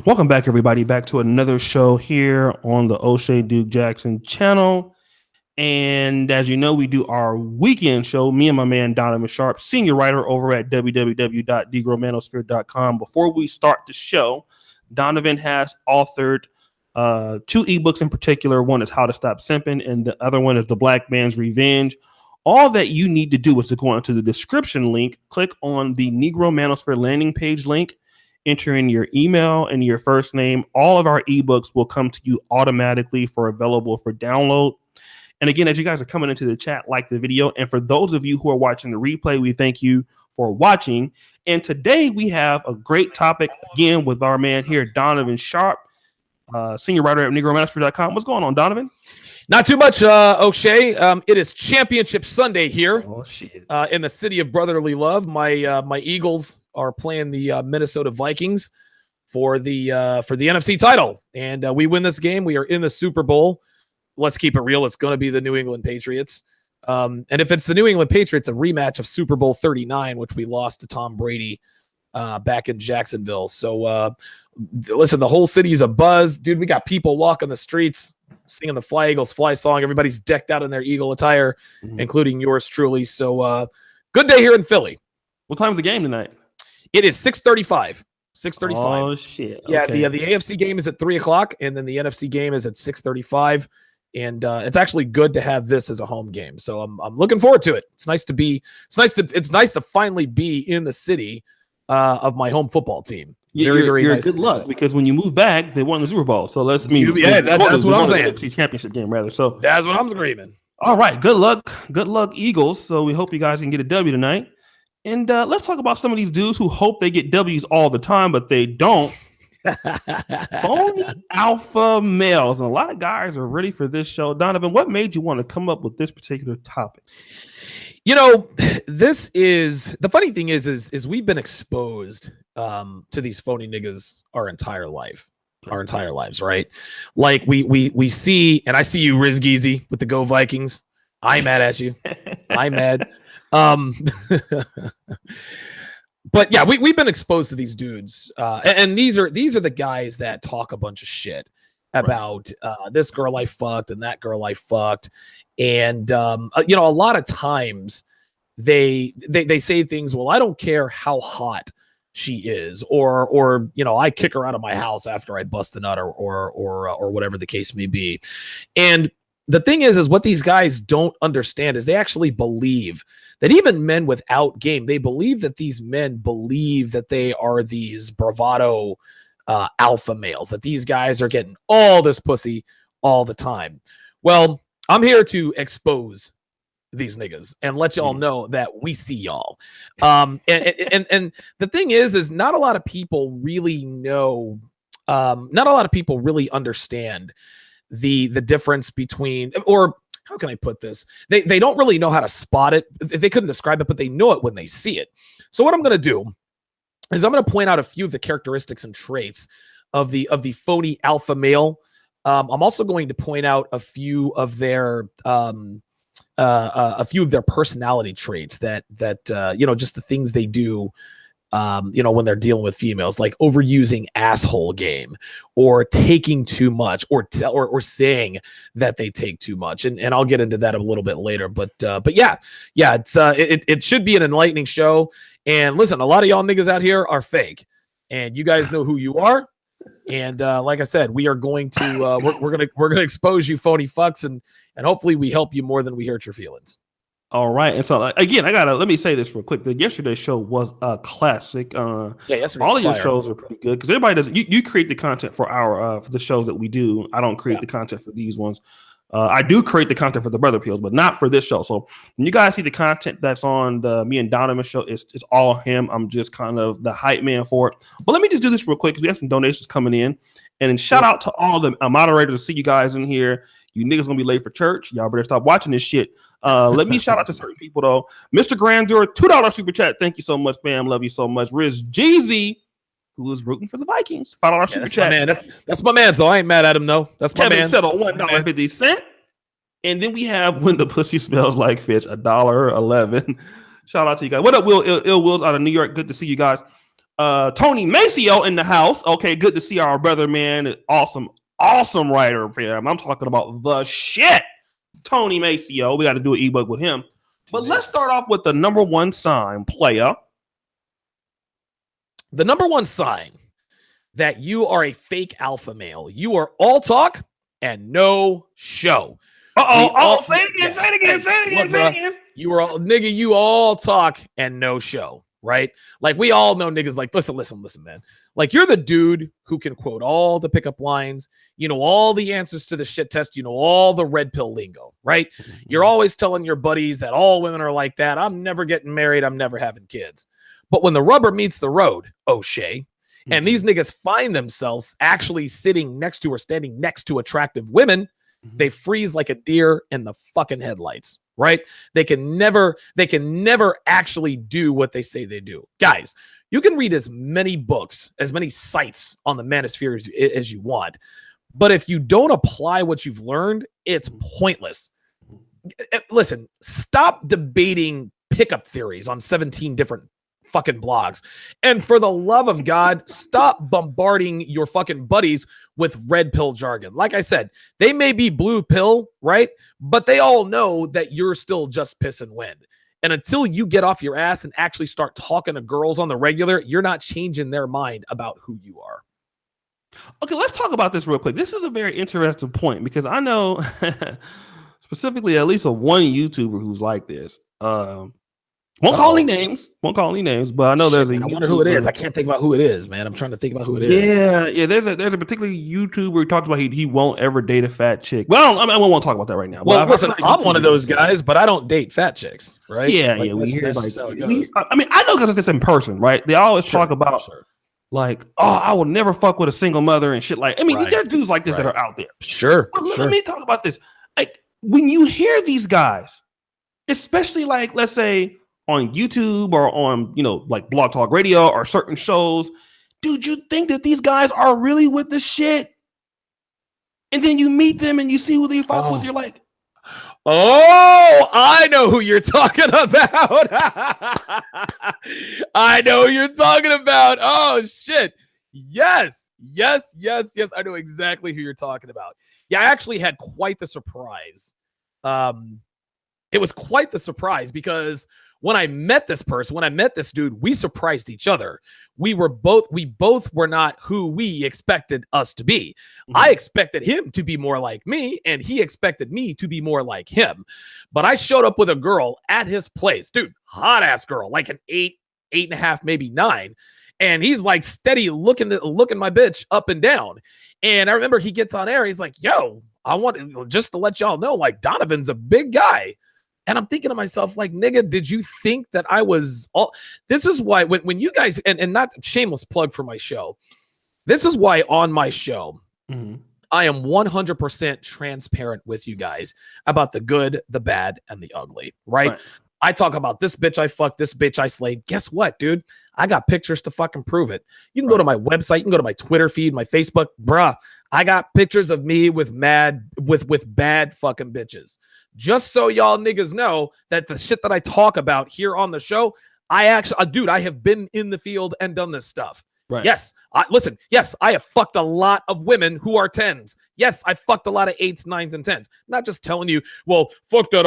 Welcome back, everybody, back to another show here on the O'Shea Duke Jackson channel. And as you know, we do our weekend show, me and my man Donovan Sharpe, senior writer over at www.degrowmanosphere.com. Before we start the show, Donovan has authored two ebooks in particular. One is How to Stop Simping, and the other one is The Black Man's Revenge. All that you need to do is to go into the description link, click on the Negro Manosphere landing page link, enter in your email and your first name. All of our ebooks will come to you automatically available for download. And again, as you guys are coming into the chat, like the video. And for those of you who are watching the replay, we thank you for watching. And today we have a great topic again with our man here, Donovan Sharpe, senior writer at NegroManosphere.com. What's going on, Donovan? Not too much, O'Shea. It is Championship Sunday here in the city of brotherly love. My Eagles are playing the Minnesota Vikings for the NFC title, and we win this game. We are in the Super Bowl. Let's keep it real. It's going to be the New England Patriots. And if it's the New England Patriots, a rematch of Super Bowl 39, which we lost to Tom Brady back in Jacksonville. So listen, the whole city is abuzz. Dude, we got people walking the streets singing the Fly Eagles Fly song. Everybody's decked out in their Eagle attire, including yours truly. So good day here in Philly. What time's the game tonight? It is 6:35. 6:35. Oh, shit. Yeah, okay. The AFC game is at 3 o'clock, and then the NFC game is at 6:35. And it's actually good to have this as a home game. So I'm looking forward to it. It's nice to finally be in the city of my home football team. Very nice. Good luck, because when you move back, they won the Super Bowl. So let's that's what I'm saying. The championship game, rather. So that's what I'm screaming. All right, good luck, Eagles. So we hope you guys can get a W tonight. And let's talk about some of these dudes who hope they get W's all the time, but they don't. Phony alpha males, and a lot of guys are ready for this show. Donovan, what made you want to come up with this particular topic? You know, this is the funny thing is we've been exposed to these phony niggas our entire lives, right? Like we see, and I see you, Riz Geezy, with the Go Vikings. I'm mad at you. I'm mad. But yeah, we've been exposed to these dudes, and these are the guys that talk a bunch of shit about this girl I fucked and that girl I fucked, and you know, a lot of times they say things. Well, I don't care how hot she is, or you know, I kick her out of my house after I bust a nut, or whatever the case may be. And the thing is what these guys don't understand is they actually believe that even men without game, they believe that these men believe that they are these bravado alpha males, that these guys are getting all this pussy all the time. Well, I'm here to expose these niggas and let y'all know that we see y'all. And the thing is not a lot of people really know, not a lot of people really understand the difference between, or how can I put this? They don't really know how to spot it. They couldn't describe it, but they know it when they see it. So what I'm going to do is I'm going to point out a few of the characteristics and traits of the phony alpha male. I'm also going to point out a few of their personality traits that you know, just the things they do. You know, when they're dealing with females, like overusing asshole game, or taking too much, or saying that they take too much, and I'll get into that a little bit later. But yeah, it's it should be an enlightening show. And listen, a lot of y'all niggas out here are fake, and you guys know who you are. And like I said, we are going to we're gonna expose you phony fucks, and hopefully we help you more than we hurt your feelings. All right, and so again, let me say this real quick. Yesterday's show was a classic. Yesterday all of your shows are pretty good, because everybody does. You create the content for our for the shows that we do. I don't create the content for these ones. I do create the content for the Brother Peels, but not for this show. So when you guys see the content that's on the me and Donovan show, it's all him. I'm just kind of the hype man for it. But let me just do this real quick, because we have some donations coming in, and shout out to all the moderators. To see you guys in here. You niggas gonna be late for church. Y'all better stop watching this shit. Let me shout out to certain people though. Mr. Grandeur, $2 super chat. Thank you so much, fam. Love you so much. Riz Jeezy, who is rooting for the Vikings. $5 super chat. My man. That's my man. So I ain't mad at him though. That's my Kevin man. Settle, $1.50. And then we have When the Pussy Smells Like Fish, $1.11. Shout out to you guys. What up, Will? Ill Wills out of New York. Good to see you guys. Tony Maceo in the house. Okay, good to see our brother, man. Awesome writer, fam. I'm talking about the shit. Tony Maceo. We got to do an ebook with him. But let's start off with the number one sign, player. The number one sign that you are a fake alpha male. You are all talk and no show. Say it again. You are all, nigga, you all talk and no show, right? Like, we all know niggas like, listen, man. Like, you're the dude who can quote all the pickup lines. You know all the answers to the shit test. You know all the red pill lingo, right? You're always telling your buddies that all women are like that. I'm never getting married. I'm never having kids. But when the rubber meets the road, O'Shea, and these niggas find themselves actually sitting next to or standing next to attractive women, they freeze like a deer in the fucking headlights, right? They can never actually do what they say they do. Guys, you can read as many books, as many sites on the manosphere as you want, but if you don't apply what you've learned, it's pointless. Listen, stop debating pickup theories on 17 different fucking blogs. And for the love of God, stop bombarding your fucking buddies with red pill jargon. Like I said, they may be blue pill, right? But they all know that you're still just piss and wind. And until you get off your ass and actually start talking to girls on the regular, you're not changing their mind about who you are. Okay, let's talk about this real quick. This is a very interesting point because I know specifically at least one YouTuber who's like this. Won't call any names, but I know there's a YouTuber. I wonder who it is. I can't think about who it is, man. I'm trying to think about who it is. Yeah. There's a particular YouTuber who talks about he won't ever date a fat chick. Well, I won't talk about that right now. Well, listen, I'm one of those guys, but I don't date fat chicks, right? Yeah, like, we hear like, I mean, I know because it's in person, right? They always talk about like, oh, I will never fuck with a single mother and shit. Like, I mean, there are dudes like this that are out there. Sure. Let me talk about this. Like, when you hear these guys, especially like, let's say, on YouTube or on, like Blog Talk Radio or certain shows, dude, you think that these guys are really with the shit? And then you meet them and you see who they fuck with, you're like, oh, I know who you're talking about. I know who you're talking about. Oh, shit. Yes. I know exactly who you're talking about. Yeah, I actually had quite the surprise. It was quite the surprise because when I met this dude, we surprised each other. We both were not who we expected us to be. I expected him to be more like me, and he expected me to be more like him. But I showed up with a girl at his place, dude, hot ass girl, like an 8.5, maybe 9. And he's like steady looking my bitch up and down. And I remember he gets on air. He's like, yo, I want just to let y'all know, like, Donovan's a big guy. And I'm thinking to myself, like, nigga, did you think that I was all? This is why when you guys, and not shameless plug for my show, this is why on my show, I am 100% transparent with you guys about the good, the bad, and the ugly, right? I talk about this bitch I fucked, this bitch I slayed. Guess what, dude? I got pictures to fucking prove it. You can go to my website, you can go to my Twitter feed, my Facebook, bruh. I got pictures of me with bad fucking bitches. Just so y'all niggas know that the shit that I talk about here on the show, I have been in the field and done this stuff. Right. Yes. I have fucked a lot of women who are 10s. Yes, I fucked a lot of 8s, 9s, and 10s. Not just telling you, well, fuck that.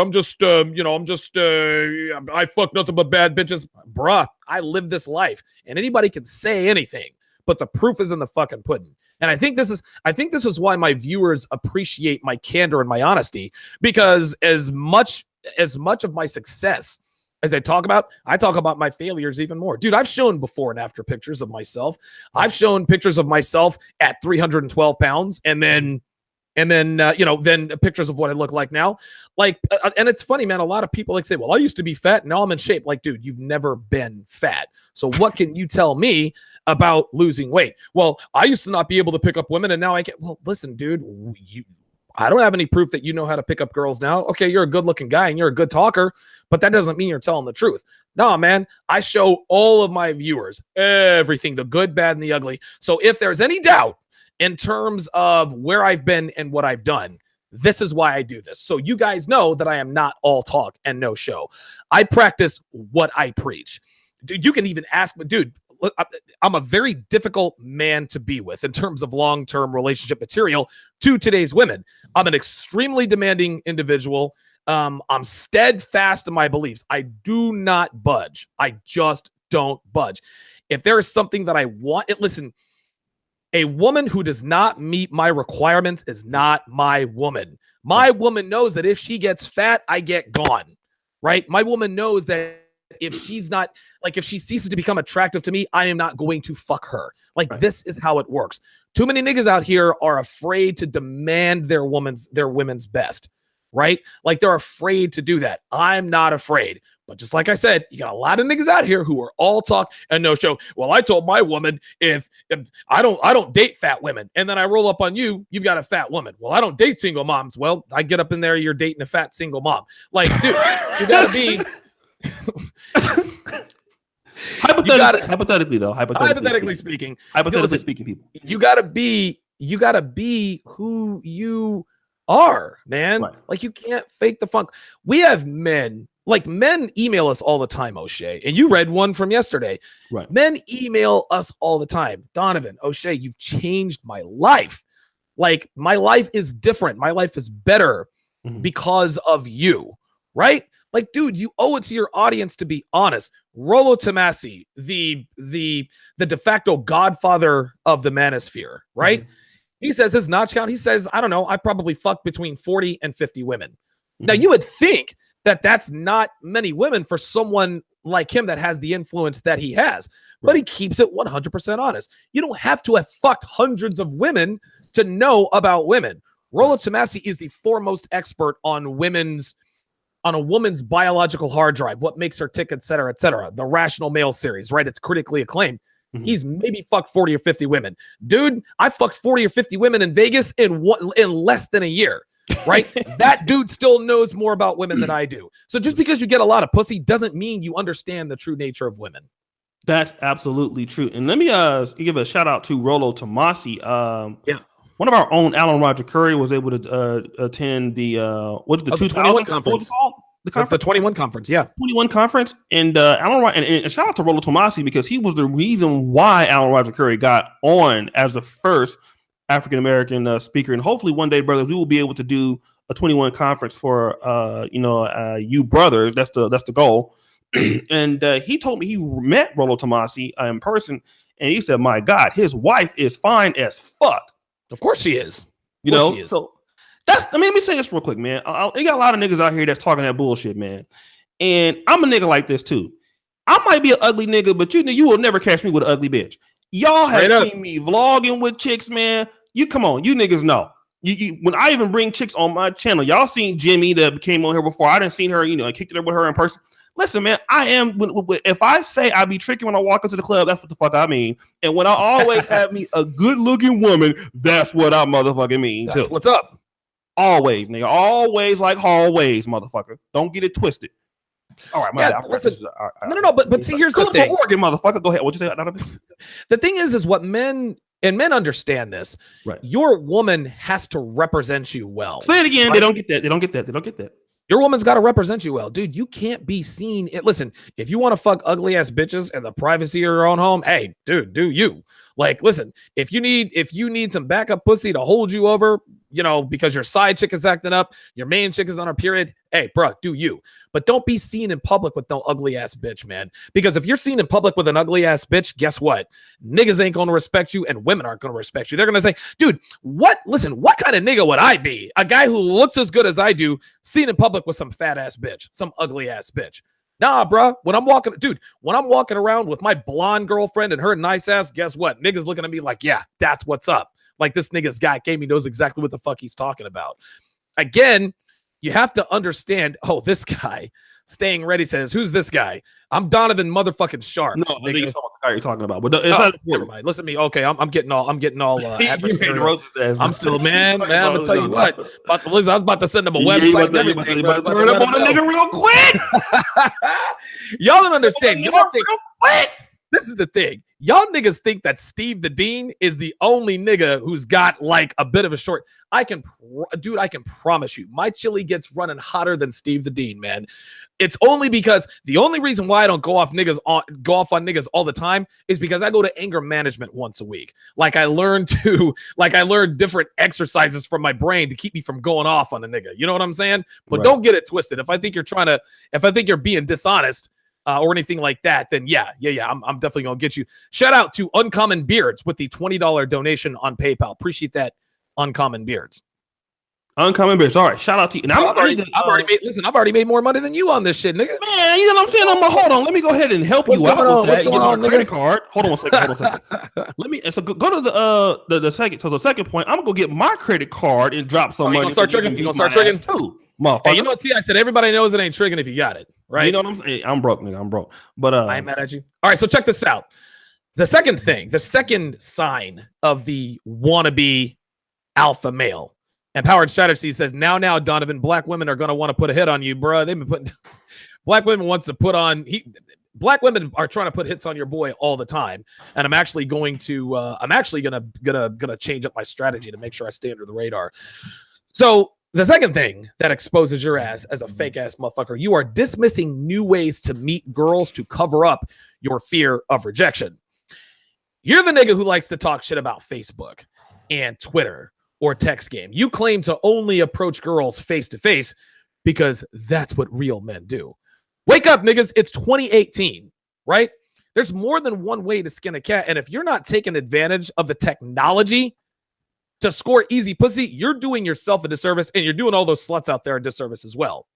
I fuck nothing but bad bitches. Bruh, I live this life. And anybody can say anything, but the proof is in the fucking pudding. And I think this is why my viewers appreciate my candor and my honesty, because as much of my success as I talk about my failures even more. Dude, I've shown before and after pictures of myself. I've shown pictures of myself at 312 pounds and then pictures of what I look like now. Like, and it's funny, man. A lot of people like say, well, I used to be fat. Now I'm in shape. Like, dude, you've never been fat. So what can you tell me about losing weight? Well, I used to not be able to pick up women and now I can. Well, listen, dude, I don't have any proof that you know how to pick up girls now. Okay, you're a good looking guy and you're a good talker, but that doesn't mean you're telling the truth. No, man, I show all of my viewers everything, the good, bad, and the ugly. So if there's any doubt in terms of where I've been and what I've done, this is why I do this. So you guys know that I am not all talk and no show. I practice what I preach. Dude, you can even ask me, dude, I'm a very difficult man to be with in terms of long-term relationship material to today's women. I'm an extremely demanding individual. I'm steadfast in my beliefs. I do not budge. I just don't budge. If there is something that I want, listen, a woman who does not meet my requirements is not my woman. My woman knows that if she gets fat, I get gone, right? My woman knows that if she's not, like, if she ceases to become attractive to me, I am not going to fuck her. Like, this is how it works. Too many niggas out here are afraid to demand their women's best, right? Like, they're afraid to do that. I'm not afraid. But just like I said, you got a lot of niggas out here who are all talk and no show. Well, I told my woman if I don't date fat women, and then I roll up on you, you've got a fat woman. Well, I don't date single moms. Well, I get up in there, you're dating a fat single mom. Like, dude, you gotta be. Hypothetically speaking, people, you gotta be who you are, man. Right. Like, you can't fake the funk. We have men email us all the time, O'Shea, and you read one from yesterday. Right. Men email us all the time. Donovan, O'Shea, you've changed my life. Like, my life is different. My life is better because of you, right? Like, dude, you owe it to your audience to be honest. Rollo Tomasi, the de facto godfather of the manosphere, right? He says his notch count, he says, I don't know, I probably fucked between 40 and 50 women. Now, you would think that that's not many women for someone like him that has the influence that he has, but he keeps it 100% honest. You don't have to have fucked hundreds of women to know about women. Rollo Tomasi is the foremost expert on a woman's biological hard drive, what makes her tick, et cetera, the Rational Male series, right? It's critically acclaimed. He's maybe fucked 40 or 50 women. Dude, I fucked 40 or 50 women in Vegas in less than a year, right? That dude still knows more about women than I do. So just because you get a lot of pussy doesn't mean you understand the true nature of women. That's absolutely true. And let me give a shout out to Rollo Tomasi. One of our own, Alan Roger Curry, was able to attend the 221 conference. The 21 conference, 21 conference. And and shout out to Rollo Tomasi, because he was the reason why Alan Roger Curry got on as the first African American speaker. And hopefully one day, brothers, we will be able to do a 21 conference for you brothers. That's the goal. And he told me he met Rollo Tomasi in person, and he said, "My God, his wife is fine as fuck." Of course she is. So let me say this real quick, man. You got a lot of niggas out here that's talking that bullshit, man. And I'm a nigga like this too. I might be an ugly nigga, but you will never catch me with an ugly bitch. Y'all have seen me vlogging with chicks, man. You come on, you niggas know. When I even bring chicks on my channel, y'all seen Jimmy that came on here before. I didn't seen her, I kicked it up with her in person. Listen, man, I am. If I say I be tricky when I walk into the club, that's what the fuck I mean. And when I always have me a good looking woman, that's what I motherfucking mean too. What's up? Always, nigga. Always like hallways, motherfucker. Don't get it twisted. All right, listen. No. But see, here's the thing. Oregon, motherfucker. Go ahead. What'd you say, Donovan? The thing is what men understand this. Right. Your woman has to represent you well. Say it again. Right? They don't get that. Your woman's got to represent you well. Dude, you can't be seen. Listen, if you want to fuck ugly ass bitches in the privacy of your own home, hey, dude, do you. Like, listen, if you need some backup pussy to hold you over, because your side chick is acting up, your main chick is on her period, hey, bro, do you. But don't be seen in public with no ugly ass bitch, man. Because if you're seen in public with an ugly ass bitch, guess what? Niggas ain't going to respect you, and women aren't going to respect you. They're going to say, dude, what kind of nigga would I be? A guy who looks as good as I do, seen in public with some fat ass bitch, some ugly ass bitch. Nah, bro. When I'm walking around with my blonde girlfriend and her nice ass, guess what? Niggas looking at me like, yeah, that's what's up. Like, this nigga's guy came, he knows exactly what the fuck he's talking about. Again, you have to understand, this guy staying ready says, who's this guy? I'm Donovan motherfucking Sharpe. No, I think it's the guy you're talking about. But never mind. Listen to me. Okay, I'm getting all adversarial. I'm still, man, I'm gonna tell you what. I was about to send him a website and everything. You better turn up on a nigga real quick. Y'all don't understand. Y'all think, this is the thing. Y'all niggas think that Steve the Dean is the only nigga who's got like a bit of a short. I can promise you, my chili gets running hotter than Steve the Dean, man. It's only because the only reason why I don't go off on niggas all the time is because I go to anger management once a week. I learned different exercises from my brain to keep me from going off on a nigga. You know what I'm saying? But Right. don't get it twisted. If I think you're being dishonest or anything like that, then yeah, I'm definitely gonna get you. Shout out to Uncommon Beards with the $20 donation on PayPal. Appreciate that, Uncommon Beards. Uncommon Bears. All right, shout out to you. And I've already made more money than you on this shit, nigga. Man, you know what I'm saying? Hold on. Let me go ahead and help you out with that. Get my credit card. Hold on a second. Let me. So go to the second. So the second point, I'm gonna go get my credit card and drop some money. You gonna start tricking too, motherfucker. Hey, you know what, T? I said everybody knows it ain't tricking if you got it, right? You know what I'm saying? Hey, I'm broke, nigga. I'm broke. But I ain't mad at you. All right, so check this out. The second sign of the wannabe alpha male. Empowered Strategy says, now, Donovan, black women are going to want to put a hit on you, bro. They've been putting black women black women are trying to put hits on your boy all the time. And I'm actually going to gonna change up my strategy to make sure I stay under the radar. So the second thing that exposes your ass as a fake ass motherfucker, you are dismissing new ways to meet girls to cover up your fear of rejection. You're the nigga who likes to talk shit about Facebook and Twitter or text game. You claim to only approach girls face to face because that's what real men do. Wake up, niggas. It's 2018, right? There's more than one way to skin a cat. And if you're not taking advantage of the technology to score easy pussy, you're doing yourself a disservice and you're doing all those sluts out there a disservice as well.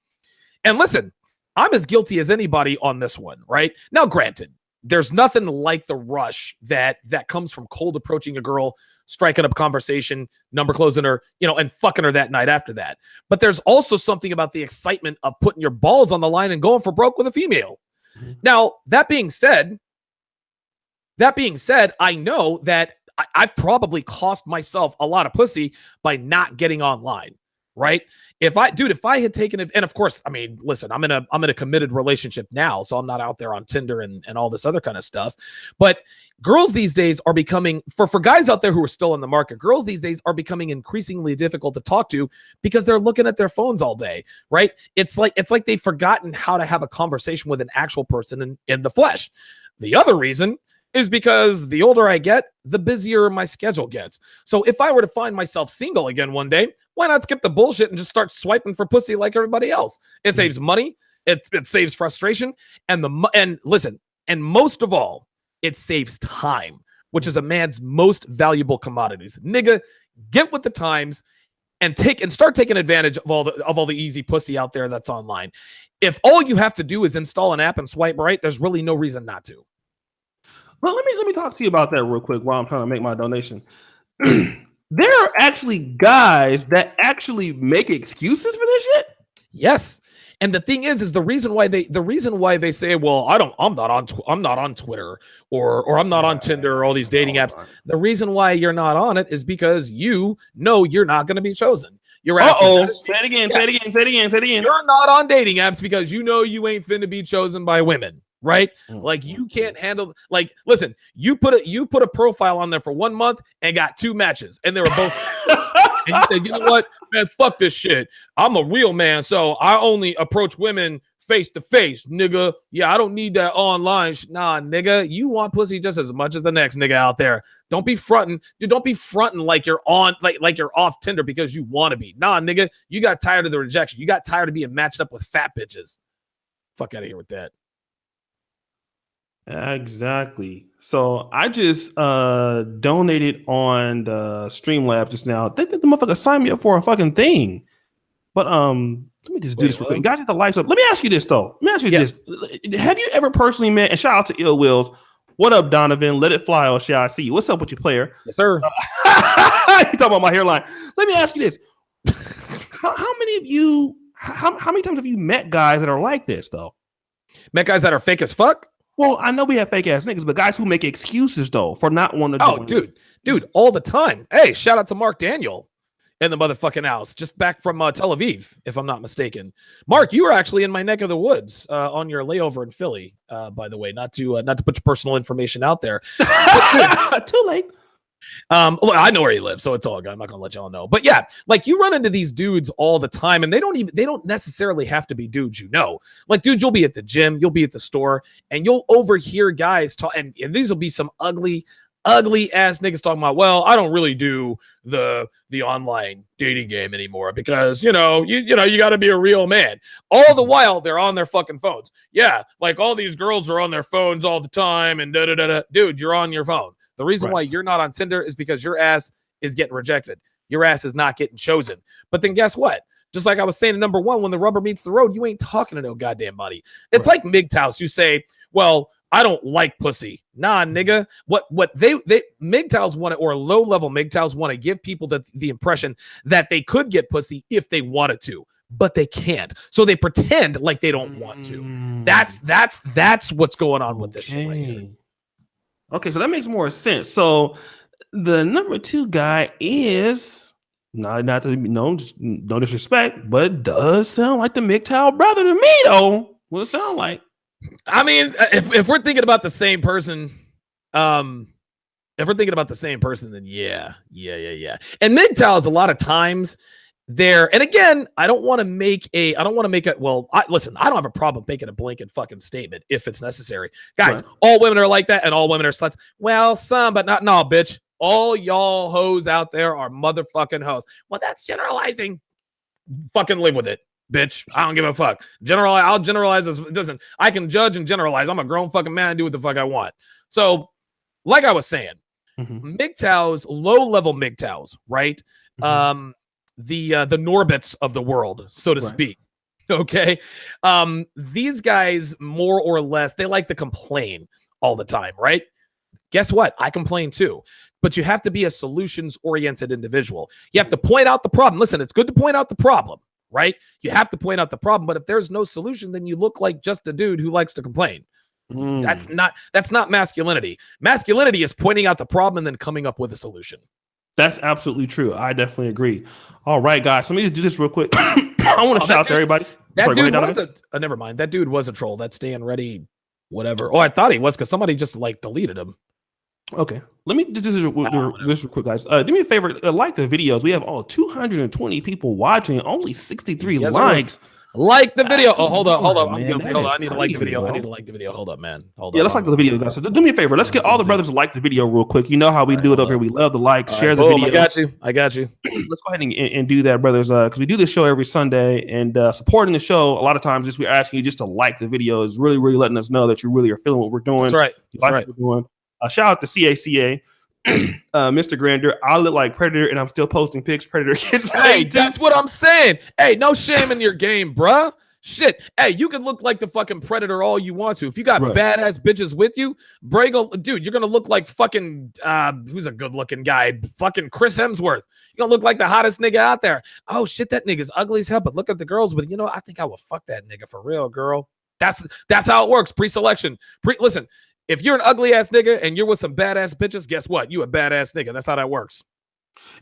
And listen, I'm as guilty as anybody on this one, right? Now, granted, there's nothing like the rush that comes from cold approaching a girl, striking up conversation, number closing her, and fucking her that night after that. But there's also something about the excitement of putting your balls on the line and going for broke with a female. Mm-hmm. Now, that being said, I know that I've probably cost myself a lot of pussy by not getting online, right? If I had taken it, and of course, I mean, listen, I'm in a committed relationship now, so I'm not out there on Tinder and all this other kind of stuff. But girls these days are becoming, for guys out there who are still in the market, girls these days are becoming increasingly difficult to talk to because they're looking at their phones all day, right? It's like they've forgotten how to have a conversation with an actual person in the flesh. The other reason is because the older I get, the busier my schedule gets. So if I were to find myself single again one day, why not skip the bullshit and just start swiping for pussy like everybody else? It saves money, it saves frustration, and listen, and most of all, it saves time, which is a man's most valuable commodities. Nigga, get with the times and start taking advantage of all the easy pussy out there that's online. If all you have to do is install an app and swipe right, there's really no reason not to. Well, let me talk to you about that real quick while I'm trying to make my donation. There are actually guys that actually make excuses for this shit. Yes. And the thing is the reason why they say, well, I'm not on Twitter or I'm not on Tinder or all these dating apps. The reason why you're not on it is because you know you're not going to be chosen. You're asking. Say it again. You're not on dating apps because you know you ain't finna be chosen by women. Right? Like you can't handle, like, listen, you put a profile on there for 1 month and got 2 matches and they were both and you said, you know what, man, fuck this shit. I'm a real man, so I only approach women face to face, nigga. Yeah, I don't need that online. Nah, nigga, you want pussy just as much as the next nigga out there. Don't be fronting, dude. Don't be fronting like you're on, like you're off Tinder because you want to be. Nah, nigga, you got tired of the rejection. You got tired of being matched up with fat bitches. Fuck out of here with that. Exactly. So I just donated on the Streamlabs just now. They the motherfucker signed me up for a fucking thing. But let me just do this real quick. Guys, hit the lights up. Let me ask you this though. Let me ask you this. Have you ever personally met, and shout out to Ill Wills. What up, Donovan? Let it fly, or shall I see you? What's up with you, player? Yes, sir. You talking about my hairline. Let me ask you this. How many of you, how many times have you met guys that are like this though? Met guys that are fake as fuck? Well, I know we have fake ass niggas, but guys who make excuses though for not wanting to do it. Dude, all the time. Hey, shout out to Mark Daniel. in the motherfucking house, just back from Tel Aviv, if I'm not mistaken. Mark, you were actually in my neck of the woods on your layover in Philly, by the way, not to put your personal information out there. Too late. Look, I know where you live, so it's all good. I'm not gonna let y'all know. But yeah, like you run into these dudes all the time, and they don't necessarily have to be dudes you know. Like, dude, you'll be at the gym, you'll be at the store, and you'll overhear guys talk, and these will be some ugly ass niggas talking about, well, I don't really do the online dating game anymore because you got to be a real man. All the while they're on their fucking phones. Yeah, like all these girls are on their phones all the time, and da da da. Dude, you're on your phone. The reason why you're not on Tinder is because your ass is getting rejected. Your ass is not getting chosen. But then guess what? Just like I was saying in number one, when the rubber meets the road, you ain't talking to no goddamn buddy. It's like MGTOWs. You say, well, I don't like pussy. Nah, nigga. What they MGTOWs want to, or low-level MGTOWs want to give people the impression that they could get pussy if they wanted to, but they can't. So they pretend like they don't want to. That's what's going on with this shit right here. Okay, so that makes more sense. So the number 2 guy is no disrespect, but does sound like the MGTOW brother to me, though. What it sound like? I mean, if we're thinking about the same person, then yeah. And MGTOWs a lot of times there, and again, I don't want to make a, listen, I don't have a problem making a blanket fucking statement if it's necessary. Guys, all women are like that and all women are sluts. Well, some, but not, no, bitch. All y'all hoes out there are motherfucking hoes. Well, that's generalizing. Fucking live with it, bitch. I don't give a fuck. I'll generalize as, listen, I can judge and generalize. I'm a grown fucking man and do what the fuck I want. So, like I was saying, MGTOWs, low-level MGTOWs, right? The Norbits of the world, so to speak. Okay. These guys, more or less, they like to complain all the time, right? Guess what? I complain too. But you have to be a solutions-oriented individual. You have to point out the problem. Listen, it's good to point out the problem, right? You have to point out the problem. But if there's no solution, then you look like just a dude who likes to complain. That's not masculinity. Masculinity is pointing out the problem and then coming up with a solution. That's absolutely true. I definitely agree. All right, guys. Let me just do this real quick. I want to shout out to everybody. Never mind. That dude was a troll. That Staying Ready, whatever. Oh, I thought he was because somebody just like deleted him. Okay. Let me do this real quick, guys. Do me a favor. Like the videos. We have 220 people watching. Only 63 likes. Like the video. Oh, hold on. I'm guilty. Hold on. I need to like the video. Hold up, man. Hold on. Let's like the video, guys. So do me a favor. Let's get all the brothers to like the video real quick. You know how we do it over here. We love the like, share the video. I got you. Let's go ahead and do that, brothers. Because we do this show every Sunday, and supporting the show a lot of times just we're asking you just to like the video is really, really letting us know that you really are feeling what we're doing. That's right. What we're doing. Shout out to CACA. Mr. Grander, I look like Predator and I'm still posting pics. Predator kids. Hey, that's what I'm saying. Hey, no shame in your game, bruh. Shit. Hey, you can look like the fucking Predator all you want to. If you got badass bitches with you, dude, you're gonna look like fucking who's a good looking guy? Fucking Chris Hemsworth. You're gonna look like the hottest nigga out there. Oh shit, that nigga's ugly as hell, but look at the girls with, I think I will fuck that nigga for real, girl. That's how it works. Pre-selection. Listen. If you're an ugly ass nigga and you're with some badass bitches, guess what? You a badass nigga. That's how that works.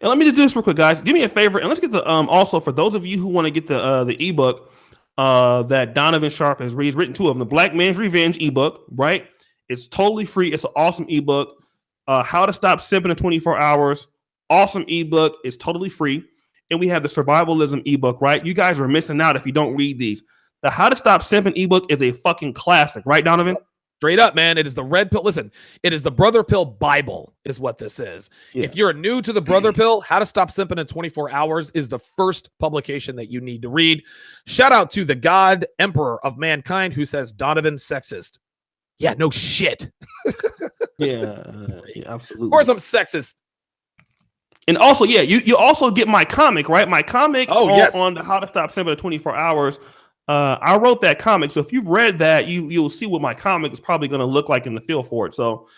And let me just do this real quick, guys. Do me a favor and let's get the also for those of you who want to get the ebook that Donovan Sharpe has written 2 of them, the Black Man's Revenge ebook, right? It's totally free. It's an awesome ebook. How to Stop Simping in 24 Hours. Awesome ebook. It's totally free. And we have the Survivalism ebook, right? You guys are missing out if you don't read these. The How to Stop Simping ebook is a fucking classic, right, Donovan? Straight up, man. It is the red pill. Listen, it is the Brother Pill Bible is what this is. Yeah. If you're new to the Brother Pill, How to Stop Simping in 24 Hours is the first publication that you need to read. Shout out to the God Emperor of Mankind who says Donovan sexist. Yeah, no shit. Yeah, absolutely. Of course I'm sexist. And also, yeah, you also get my comic, right? My comic on the How to Stop Simping in 24 Hours. I wrote that comic, so if you've read that, you'll see what my comic is probably going to look like in the feel for it. So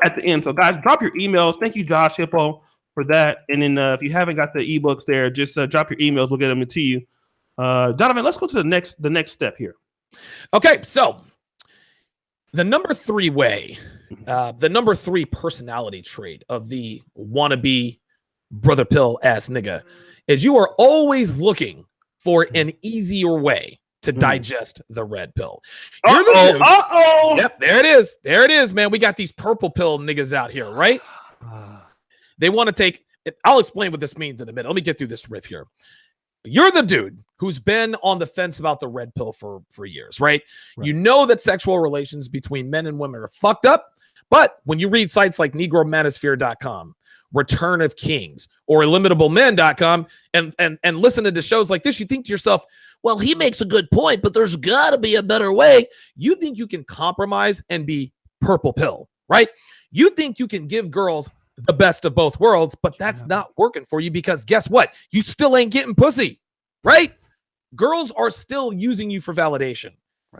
at the end, so guys, drop your emails. Thank you, Josh Hippo, for that. And then if you haven't got the ebooks there, just drop your emails. We'll get them to you. Donovan, let's go to the next step here. Okay, so the number 3 way, the number 3 personality trait of the wannabe brother pill ass nigga, is you are always looking for an easier way to digest the red pill. You're the dude. Yep, there it is. There it is, man. We got these purple pill niggas out here, right? They want to take it. I'll explain what this means in a minute. Let me get through this riff here. You're the dude who's been on the fence about the red pill for years, right? You know that sexual relations between men and women are fucked up, but when you read sites like negromanosphere.com, Return of Kings, or illimitablemen.com and listen to shows like this, you think to yourself, well, he makes a good point, but there's got to be a better way. You think you can compromise and be purple pill, right? You think you can give girls the best of both worlds, but that's not working for you because guess what? You still ain't getting pussy, right? Girls are still using you for validation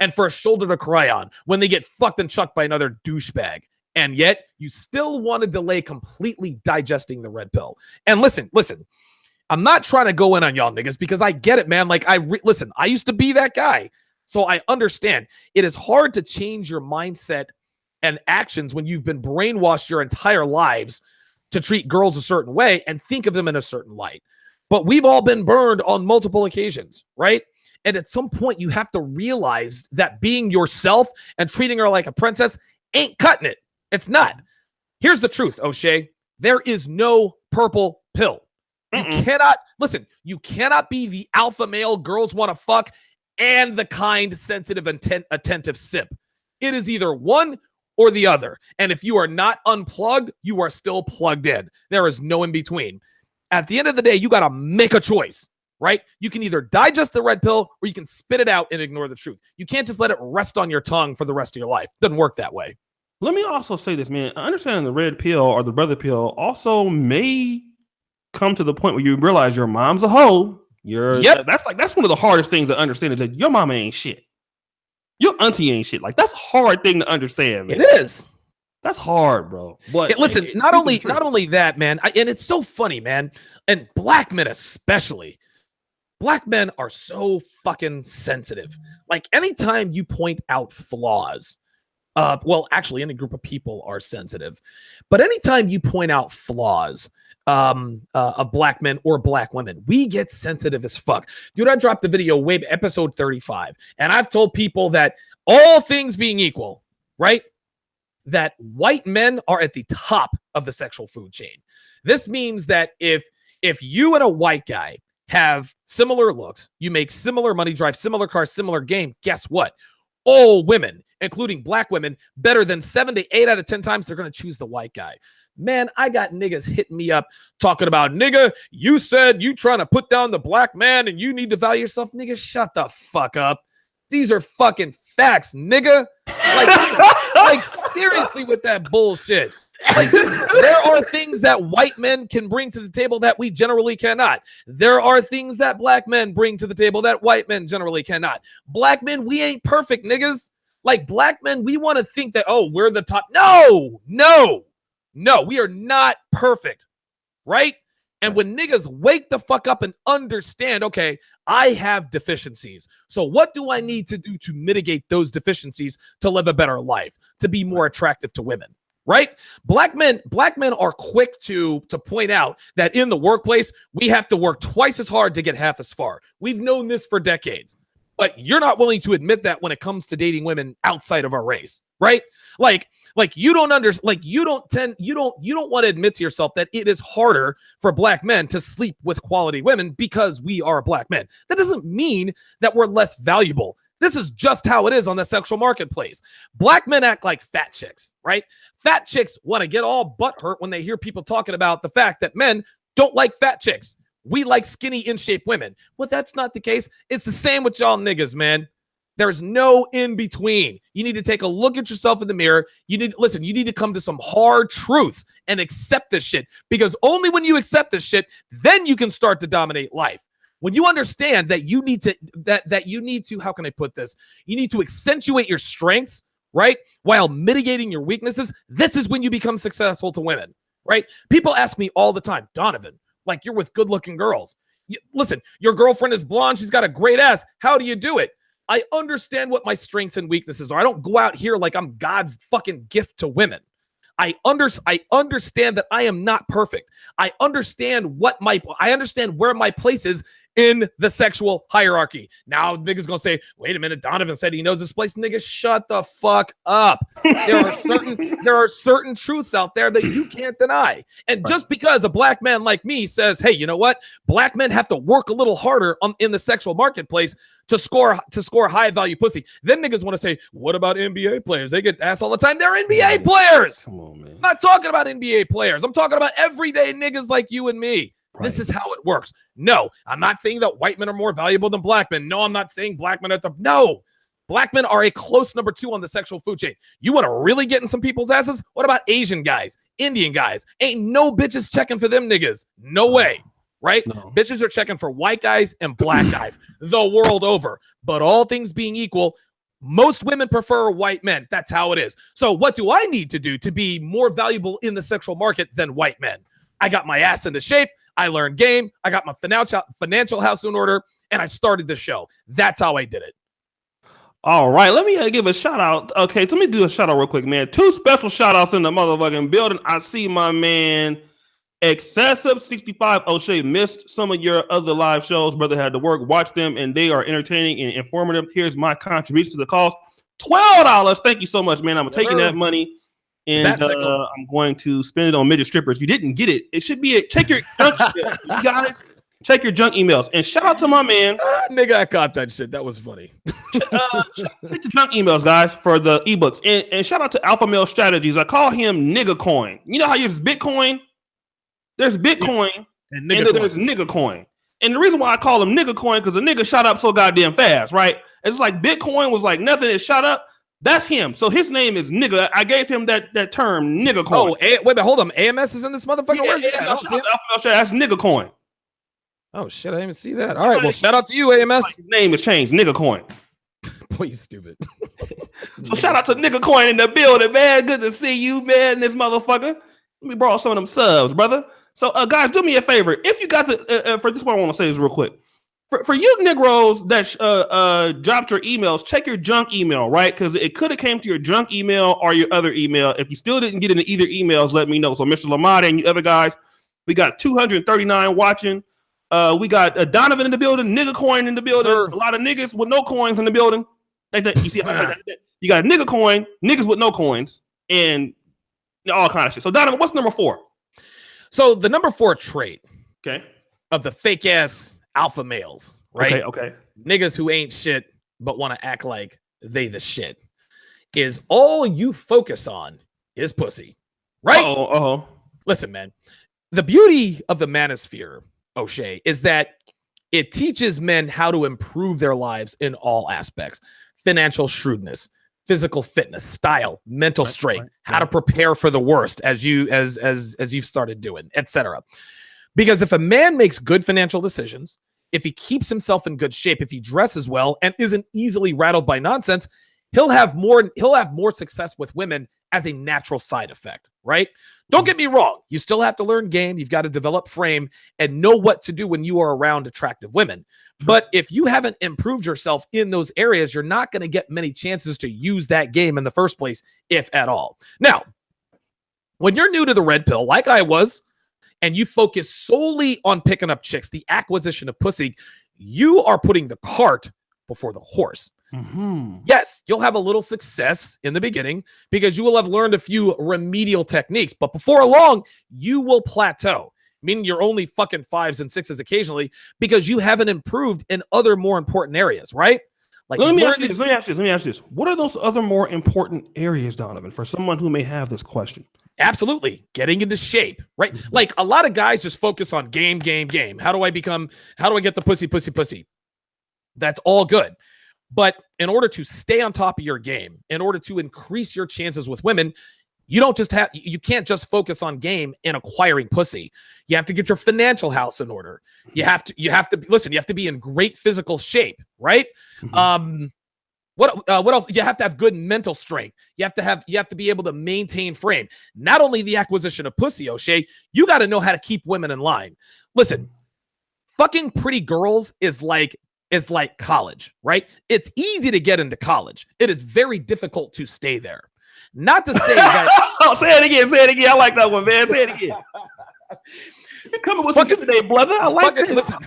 and for a shoulder to cry on when they get fucked and chucked by another douchebag. And yet you still want to delay completely digesting the red pill. And listen, I'm not trying to go in on y'all niggas because I get it, man. Like listen, I used to be that guy. So I understand it is hard to change your mindset and actions when you've been brainwashed your entire lives to treat girls a certain way and think of them in a certain light. But we've all been burned on multiple occasions, right? And at some point you have to realize that being yourself and treating her like a princess ain't cutting it. It's not. Here's the truth, O'Shea. There is no purple pill. You cannot, listen, you cannot be the alpha male girls want to fuck and the kind, sensitive, attentive sip. It is either one or the other. And if you are not unplugged, you are still plugged in. There is no in between. At the end of the day, you got to make a choice, right? You can either digest the red pill or you can spit it out and ignore the truth. You can't just let it rest on your tongue for the rest of your life. Doesn't work that way. Let me also say this, man. Understanding the red pill or the brother pill also may come to the point where you realize your mom's a hoe. That's one of the hardest things to understand is that your mama ain't shit. Your auntie ain't shit. Like that's a hard thing to understand, man. It is. That's hard, bro. But listen, not only that, man, and it's so funny, man. And black men especially. Black men are so fucking sensitive. Like anytime you point out flaws, well, actually, any group of people are sensitive. But anytime you point out flaws of black men or black women, we get sensitive as fuck. Dude, I dropped the video episode 35, and I've told people that all things being equal, right, that white men are at the top of the sexual food chain. This means that if you and a white guy have similar looks, you make similar money, drive similar cars, similar game, guess what? All women, including black women, better than 7 to 8 out of 10 times, they're going to choose the white guy. Man, I got niggas hitting me up talking about, nigga, you said you trying to put down the black man and you need to value yourself. Nigga, shut the fuck up. These are fucking facts, nigga. Like seriously with that bullshit. Like, there are things that white men can bring to the table that we generally cannot. There are things that black men bring to the table that white men generally cannot. Black men, we ain't perfect, niggas. Like black men, we want to think that, oh, we're the top. No, we are not perfect, right? And when niggas wake the fuck up and understand, okay, I have deficiencies. So what do I need to do to mitigate those deficiencies to live a better life, to be more attractive to women? Right? Black men are quick to point out that in the workplace, we have to work twice as hard to get half as far. We've known this for decades, but you're not willing to admit that when it comes to dating women outside of our race, right? Like you don't want to admit to yourself that it is harder for black men to sleep with quality women because we are black men. That doesn't mean that we're less valuable. This is just how it is on the sexual marketplace. Black men act like fat chicks, right? Fat chicks want to get all butthurt when they hear people talking about the fact that men don't like fat chicks. We like skinny, in-shape women. Well, that's not the case. It's the same with y'all niggas, man. There's no in between. You need to take a look at yourself in the mirror. You need to come to some hard truths and accept this shit, because only when you accept this shit, then you can start to dominate life. When you understand that you need to, how can I put this? You need to accentuate your strengths, right? While mitigating your weaknesses. This is when you become successful to women, right? People ask me all the time, Donovan, like you're with good looking girls. Listen, your girlfriend is blonde. She's got a great ass. How do you do it? I understand what my strengths and weaknesses are. I don't go out here like I'm God's fucking gift to women. I understand that I am not perfect. I understand where my place is in the sexual hierarchy. Now niggas gonna say, wait a minute, Donovan said he knows this place. Nigga, shut the fuck up. There are certain truths out there that you can't deny. And just because a black man like me says, hey, you know what? Black men have to work a little harder in the sexual marketplace to score high value pussy. Then niggas want to say, what about NBA players? They get ass all the time. They're NBA players. Come on, man. I'm not talking about NBA players. I'm talking about everyday niggas like you and me. Right. This is how it works. No, I'm not saying that white men are more valuable than black men. No, I'm not saying black men are no. Black men are a close number 2 on the sexual food chain. You want to really get in some people's asses? What about Asian guys, Indian guys? Ain't no bitches checking for them niggas. No way. Right? No. Bitches are checking for white guys and black guys the world over. But all things being equal, most women prefer white men. That's how it is. So what do I need to do to be more valuable in the sexual market than white men? I got my ass into shape. I learned game. I got my financial house in order, and I started the show. That's how I did it. All right, let me give a shout out. Okay, let me do a shout out real quick, man. 2 special shout outs in the motherfucking building. I see my man Excessive 65 O'Shea missed some of your other live shows. Brother had to work. Watch them, and they are entertaining and informative. Here's my contribution to the cost: $12. Thank you so much, man. I'm taking that money. And I'm going to spend it on midget strippers. You didn't get it. It should be check your junk emails. You guys, check your junk emails. And shout out to my man. Nigga, I caught that shit. That was funny. Check the junk emails, guys, for the ebooks. And shout out to Alpha Male Strategies. I call him Nigga Coin. You know how there's Bitcoin? There's Bitcoin and then there's Nigga Coin. And the reason why I call him Nigga Coin, because the nigga shot up so goddamn fast, right? It's like Bitcoin was like nothing. It shot up. That's him. So his name is Nigga. I gave him that term, Nigga Coin. Oh, wait, hold on. AMS is in this motherfucker? Yeah, that's Nigga Coin. Oh, shit. I didn't even see that. All right. Well, shout out to you, AMS. His name has changed. Nigga Coin. Boy, you stupid. So shout out to Nigga Coin in the building, man. Good to see you, man, this motherfucker. Let me borrow some of them subs, brother. So, guys, do me a favor. If you got for this, what I want to say is real quick. For you Negroes that dropped your emails, check your junk email, right? Because it could have came to your junk email or your other email. If you still didn't get into either emails, let me know. So, Mr. Lamada and you other guys, we got 239 watching. We got Donovan in the building, Nigga Coin in the building. Sir. A lot of niggas with no coins in the building. Like that, you see, you got a Nigga Coin, niggas with no coins, and all kind of shit. So, Donovan, what's number 4? So, the number 4 trait, okay, of the fake ass alpha males, right? Okay. Niggas who ain't shit but want to act like they the shit, is all you focus on is pussy, right? Listen, man, the beauty of the manosphere, O'Shea, is that it teaches men how to improve their lives in all aspects: financial shrewdness, physical fitness, style, mental strength, how to prepare for the worst as you've started doing, etc. Because if a man makes good financial decisions, if he keeps himself in good shape, if he dresses well and isn't easily rattled by nonsense, he'll have more success with women as a natural side effect, right? Don't get me wrong. You still have to learn game. You've got to develop frame and know what to do when you are around attractive women. But if you haven't improved yourself in those areas, you're not going to get many chances to use that game in the first place, if at all. Now, when you're new to the red pill, like I was, and you focus solely on picking up chicks, the acquisition of pussy, you are putting the cart before the horse. Mm-hmm. Yes, you'll have a little success in the beginning because you will have learned a few remedial techniques, but before long, you will plateau, meaning you're only fucking 5s and 6s occasionally because you haven't improved in other more important areas, right? Like, let me ask you this. What are those other more important areas, Donovan, for someone who may have this question? Absolutely. Getting into shape, right? Like, a lot of guys just focus on game. How do I get the pussy? That's all good. But in order to stay on top of your game, in order to increase your chances with women, you can't just focus on game and acquiring pussy. You have to get your financial house in order. You have to be in great physical shape, right? Mm-hmm. What else? You have to have good mental strength. You have to be able to maintain frame. Not only the acquisition of pussy, O'Shea, you got to know how to keep women in line. Listen, fucking pretty girls is like college, right? It's easy to get into college. It is very difficult to stay there. Not to say that. Oh, say it again. Say it again. I like that one, man. Say it again. Coming with something today, brother. I like this. Listen,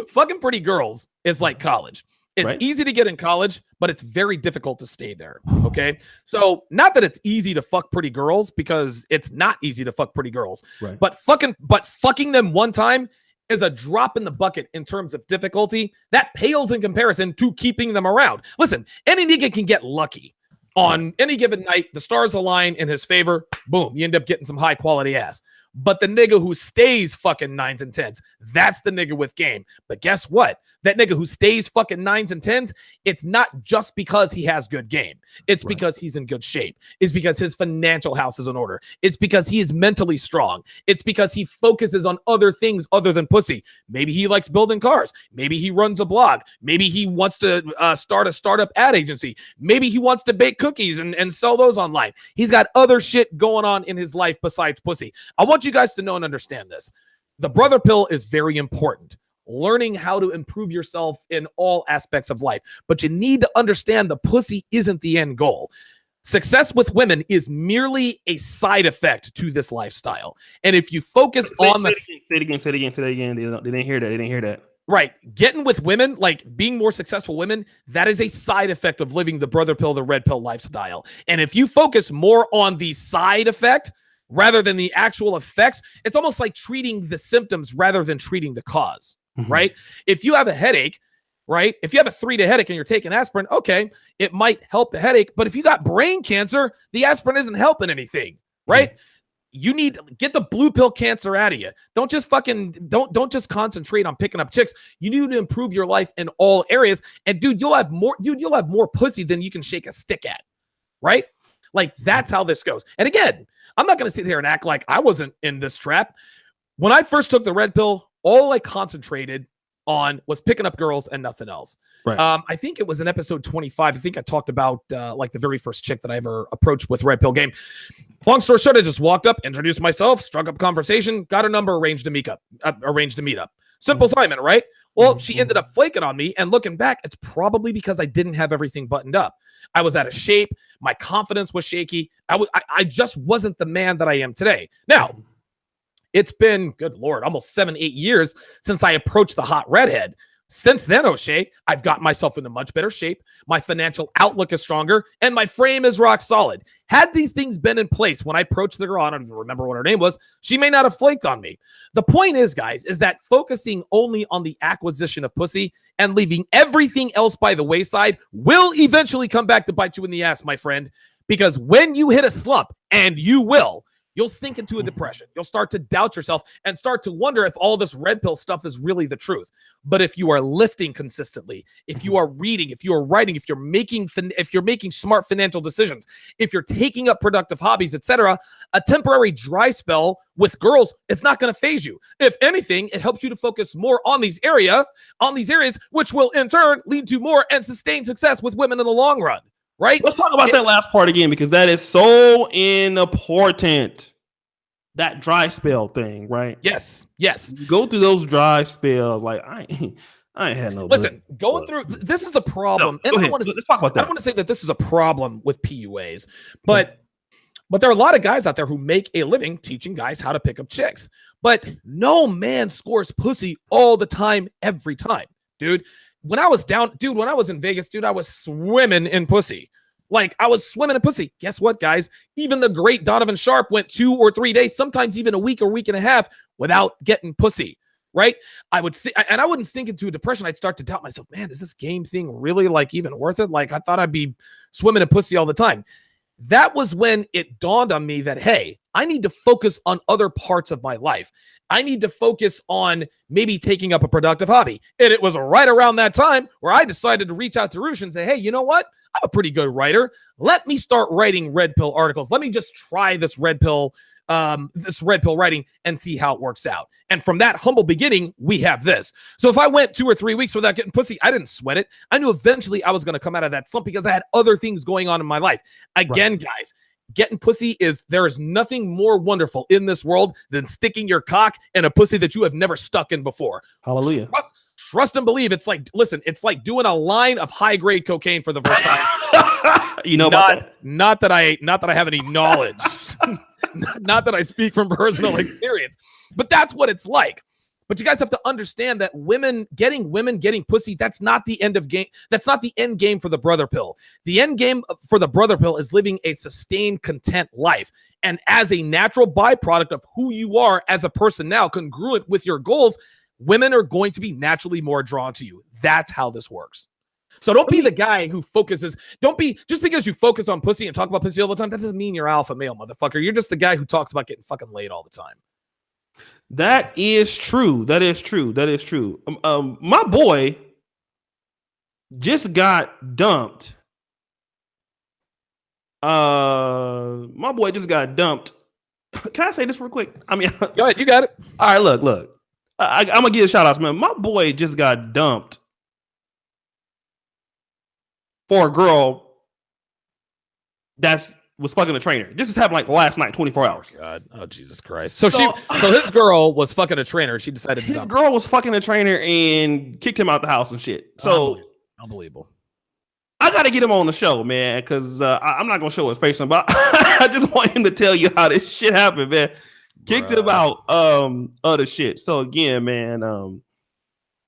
fucking pretty girls is like college. It's easy to get in college, but it's very difficult to stay there. Okay. So not that it's easy to fuck pretty girls, because it's not easy to fuck pretty girls, but fucking them one time is a drop in the bucket in terms of difficulty. That pales in comparison to keeping them around. Listen, any nigga can get lucky on any given night. The stars align in his favor. Boom. You end up getting some high quality ass. But the nigga who stays fucking 9s and 10s, that's the nigga with game. But guess what? That nigga who stays fucking 9s and 10s, it's not just because he has good game. It's because he's in good shape. It's because his financial house is in order. It's because he is mentally strong. It's because he focuses on other things other than pussy. Maybe he likes building cars. Maybe he runs a blog. Maybe he wants to start a startup ad agency. Maybe he wants to bake cookies and sell those online. He's got other shit going on in his life besides pussy. I want you guys to know and understand this. The brother pill is very important. Learning how to improve yourself in all aspects of life. But you need to understand the pussy isn't the end goal. Success with women is merely a side effect to this lifestyle. And if you focus on the... Say it again. They didn't hear that. Right. Getting with women, like being more successful women, that is a side effect of living the brother pill, the red pill lifestyle. And if you focus more on the side effect rather than the actual effects, it's almost like treating the symptoms rather than treating the cause. Right? If you have a headache, right? If you have a 3-day headache and you're taking aspirin, okay, it might help the headache. But if you got brain cancer, the aspirin isn't helping anything, right? You need to get the blue pill cancer out of you. Don't just don't just concentrate on picking up chicks. You need to improve your life in all areas. And you'll have more pussy than you can shake a stick at, right? Like that's how this goes. And again, I'm not going to sit here and act like I wasn't in this trap. When I first took the red pill, all I concentrated on was picking up girls and nothing else. Right. I think it was in episode 25. I think I talked about like the very first chick that I ever approached with red pill game. Long story short, I just walked up, introduced myself, struck up conversation, got a number, arranged to meet up. Simple assignment, right? Well, she ended up flaking on me, and looking back, it's probably because I didn't have everything buttoned up. I was out of shape. My confidence was shaky. I just wasn't the man that I am today. Now, it's been, good Lord, almost 7-8 years since I approached the hot redhead. Since then, O'Shea, I've gotten myself into much better shape. My financial outlook is stronger, and my frame is rock solid. Had these things been in place when I approached the girl, I don't even remember what her name was, she may not have flaked on me. The point is, guys, is that focusing only on the acquisition of pussy and leaving everything else by the wayside will eventually come back to bite you in the ass, my friend. Because when you hit a slump, and you will, you'll sink into a depression. You'll start to doubt yourself and start to wonder if all this red pill stuff is really the truth. But if you are lifting consistently, if you are reading, if you are writing, if you're making smart financial decisions, if you're taking up productive hobbies, etc., a temporary dry spell with girls, it's not going to phase you. If anything, it helps you to focus more on these areas, which will in turn lead to more and sustained success with women in the long run. Right? Let's talk about that last part again, because that is so important. That dry spell thing, right? Yes. You go through those dry spells. Like I ain't had no. Listen, going through this is the problem. No, let's talk about that. I don't want to say that this is a problem with PUAs, but there are a lot of guys out there who make a living teaching guys how to pick up chicks. But no man scores pussy all the time, every time, dude. When I was in Vegas, dude, I was swimming in pussy. Like, I was swimming in pussy. Guess what, guys? Even the great Donovan Sharpe went 2 or 3 days, sometimes even a week or week and a half without getting pussy, right? I would see, and I wouldn't sink into a depression. I'd start to doubt myself. Man, is this game thing really like even worth it? Like, I thought I'd be swimming in pussy all the time. That was when it dawned on me that, hey, I need to focus on other parts of my life. I need to focus on maybe taking up a productive hobby. And it was right around that time where I decided to reach out to Roosh and say, hey, you know what? I'm a pretty good writer. Let me start writing red pill articles. Let me just try this red pill writing and see how it works out. And from that humble beginning, we have this. So if I went 2 or 3 weeks without getting pussy, I didn't sweat it. I knew eventually I was going to come out of that slump because I had other things going on in my life. Again, guys, getting pussy there is nothing more wonderful in this world than sticking your cock in a pussy that you have never stuck in before. Hallelujah. trust and believe. It's like, listen, it's like doing a line of high grade cocaine for the first time. You know about that? Not that I have any knowledge. Not that I speak from personal experience, but that's what it's like. But you guys have to understand that women getting pussy, that's not the end of game. That's not the end game for the brother pill. The end game for the brother pill is living a sustained, content life. And as a natural byproduct of who you are as a person now, congruent with your goals, women are going to be naturally more drawn to you. That's how this works. So don't be the guy who focuses. Don't be just because you focus on pussy and talk about pussy all the time. That doesn't mean you're alpha male, motherfucker. You're just the guy who talks about getting fucking laid all the time. That is true. That is true. That is true. My boy just got dumped. My boy just got dumped. Can I say this real quick? I mean, go ahead. You got it. All right, look. I'm gonna give a shout out, man. My boy just got dumped for a girl was fucking a trainer. This just happened like last night, 24 hours. God. Oh, Jesus Christ. So his girl was fucking a trainer. She decided his girl was fucking a trainer and kicked him out the house and shit. So unbelievable. I got to get him on the show, man, because I'm not going to show his face, but I just want him to tell you how this shit happened, man. Kicked him out other shit. So again, man,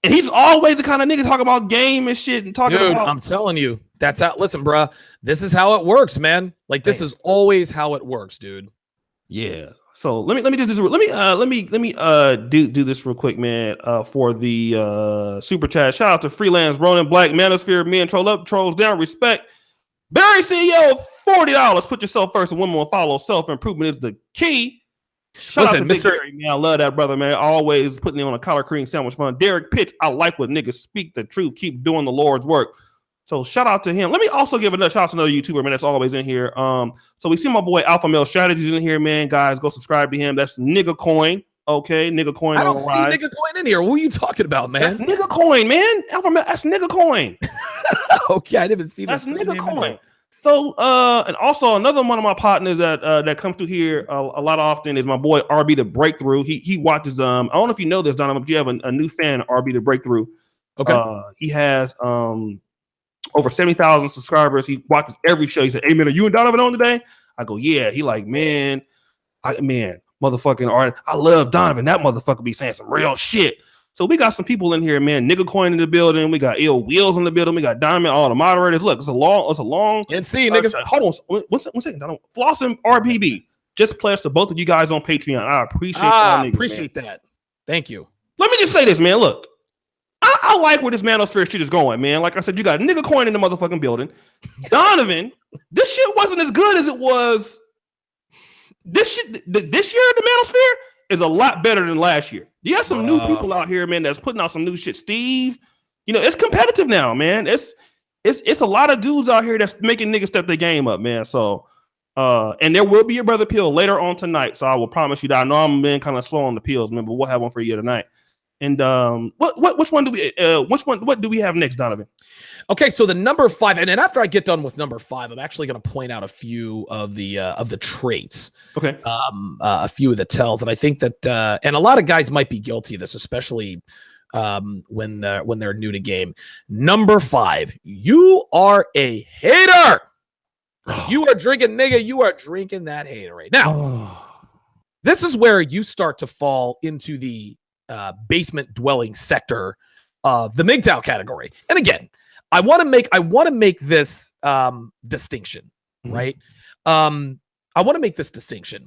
and he's always the kind of nigga talk about game and shit and talking about. I'm telling you, that's how. Listen, bro, this is how it works, man. Like this is always how it works, dude. Yeah. So let me do this. Let me do this real quick, man. For the super chat, shout out to Freelance Ronin, Black Manosphere, men troll up, trolls down, respect. Barry CEO, $40. Put yourself first and one more follow. Self improvement is the key. Shout out to Mr. Barry, man. I love that brother, man. Always putting me on a collard cream sandwich fun. Derek Pitts, I like when niggas speak the truth. Keep doing the Lord's work. So shout out to him. Let me also give another shout out to another YouTuber, man, that's always in here. So we see my boy Alpha Male Strategies in here, man. Guys, go subscribe to him. That's Nigga Coin. Okay, Nigga Coin. I don't see Nigga Coin in here. What are you talking about, man? That's Nigga Coin, man. Alpha Male, that's Nigga Coin. Okay, I didn't see that's Nigga Coin. So and also another one of my partners that comes through here a lot often is my boy RB the Breakthrough. He watches I don't know if you know this, Donovan, but you have a new fan, RB the Breakthrough. Okay. He has over 70,000 subscribers. He watches every show. He said, "Hey man, are you and Donovan on today?" I go, "Yeah." He like, motherfucking art. I love Donovan. That motherfucker be saying some real shit. So we got some people in here, man. Nigga Coin in the building. We got Ill Wheels in the building. We got Diamond, all the moderators. Look, it's a long. And see, nigga. Hold on. One second, Donovan. Floss and RPB. Just pledge to both of you guys on Patreon. I appreciate y'all niggas, appreciate that. Thank you. Let me just say this, man. Look. I like where this Manosphere shit is going, man. Like I said, you got Nigga Coin in the motherfucking building. Donovan, this shit wasn't as good as it was. This year, the Manosphere is a lot better than last year. You have some new people out here, man, that's putting out some new shit. Steve, it's competitive now, man. It's a lot of dudes out here that's making niggas step their game up, man. So, and there will be a brother pill later on tonight. So I will promise you that. I know I'm being kind of slow on the pills, man, but we'll have one for you tonight. And what do we have next, Donovan? Okay, so the number 5, and then after I get done with number 5, I'm actually going to point out a few of the traits. Okay. A few of the tells, and I think that and a lot of guys might be guilty of this, especially when they're new to game. Number 5, you are a hater. You are drinking, nigga. You are drinking that haterade. Now, this is where you start to fall into the basement dwelling sector of the MGTOW category. And again, I want to make this distinction, right? I want to make this distinction.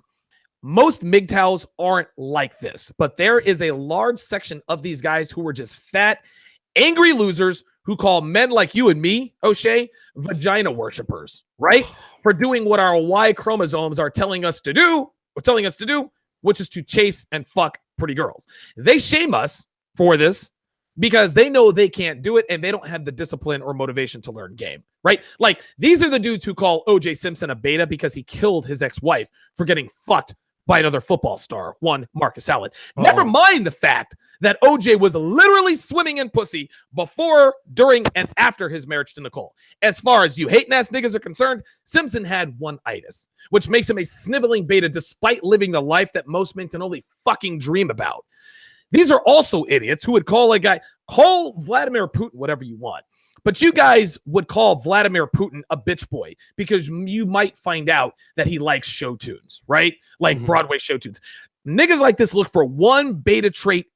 Most MGTOWs aren't like this, but there is a large section of these guys who are just fat, angry losers who call men like you and me, O'Shea, vagina worshipers, right? For doing what our Y chromosomes are telling us to do, which is to chase and fuck pretty girls. They shame us for this because they know they can't do it and they don't have the discipline or motivation to learn game, right? Like, these are the dudes who call OJ Simpson a beta because he killed his ex-wife for getting fucked by another football star, one Marcus Allen. Never mind the fact that OJ was literally swimming in pussy before, during, and after his marriage to Nicole. As far as you hating-ass niggas are concerned, Simpson had one itis, which makes him a sniveling beta despite living the life that most men can only fucking dream about. These are also idiots who would call Vladimir Putin whatever you want. But you guys would call Vladimir Putin a bitch boy because you might find out that he likes show tunes, right? Like Broadway show tunes. Niggas like this look for one beta trait.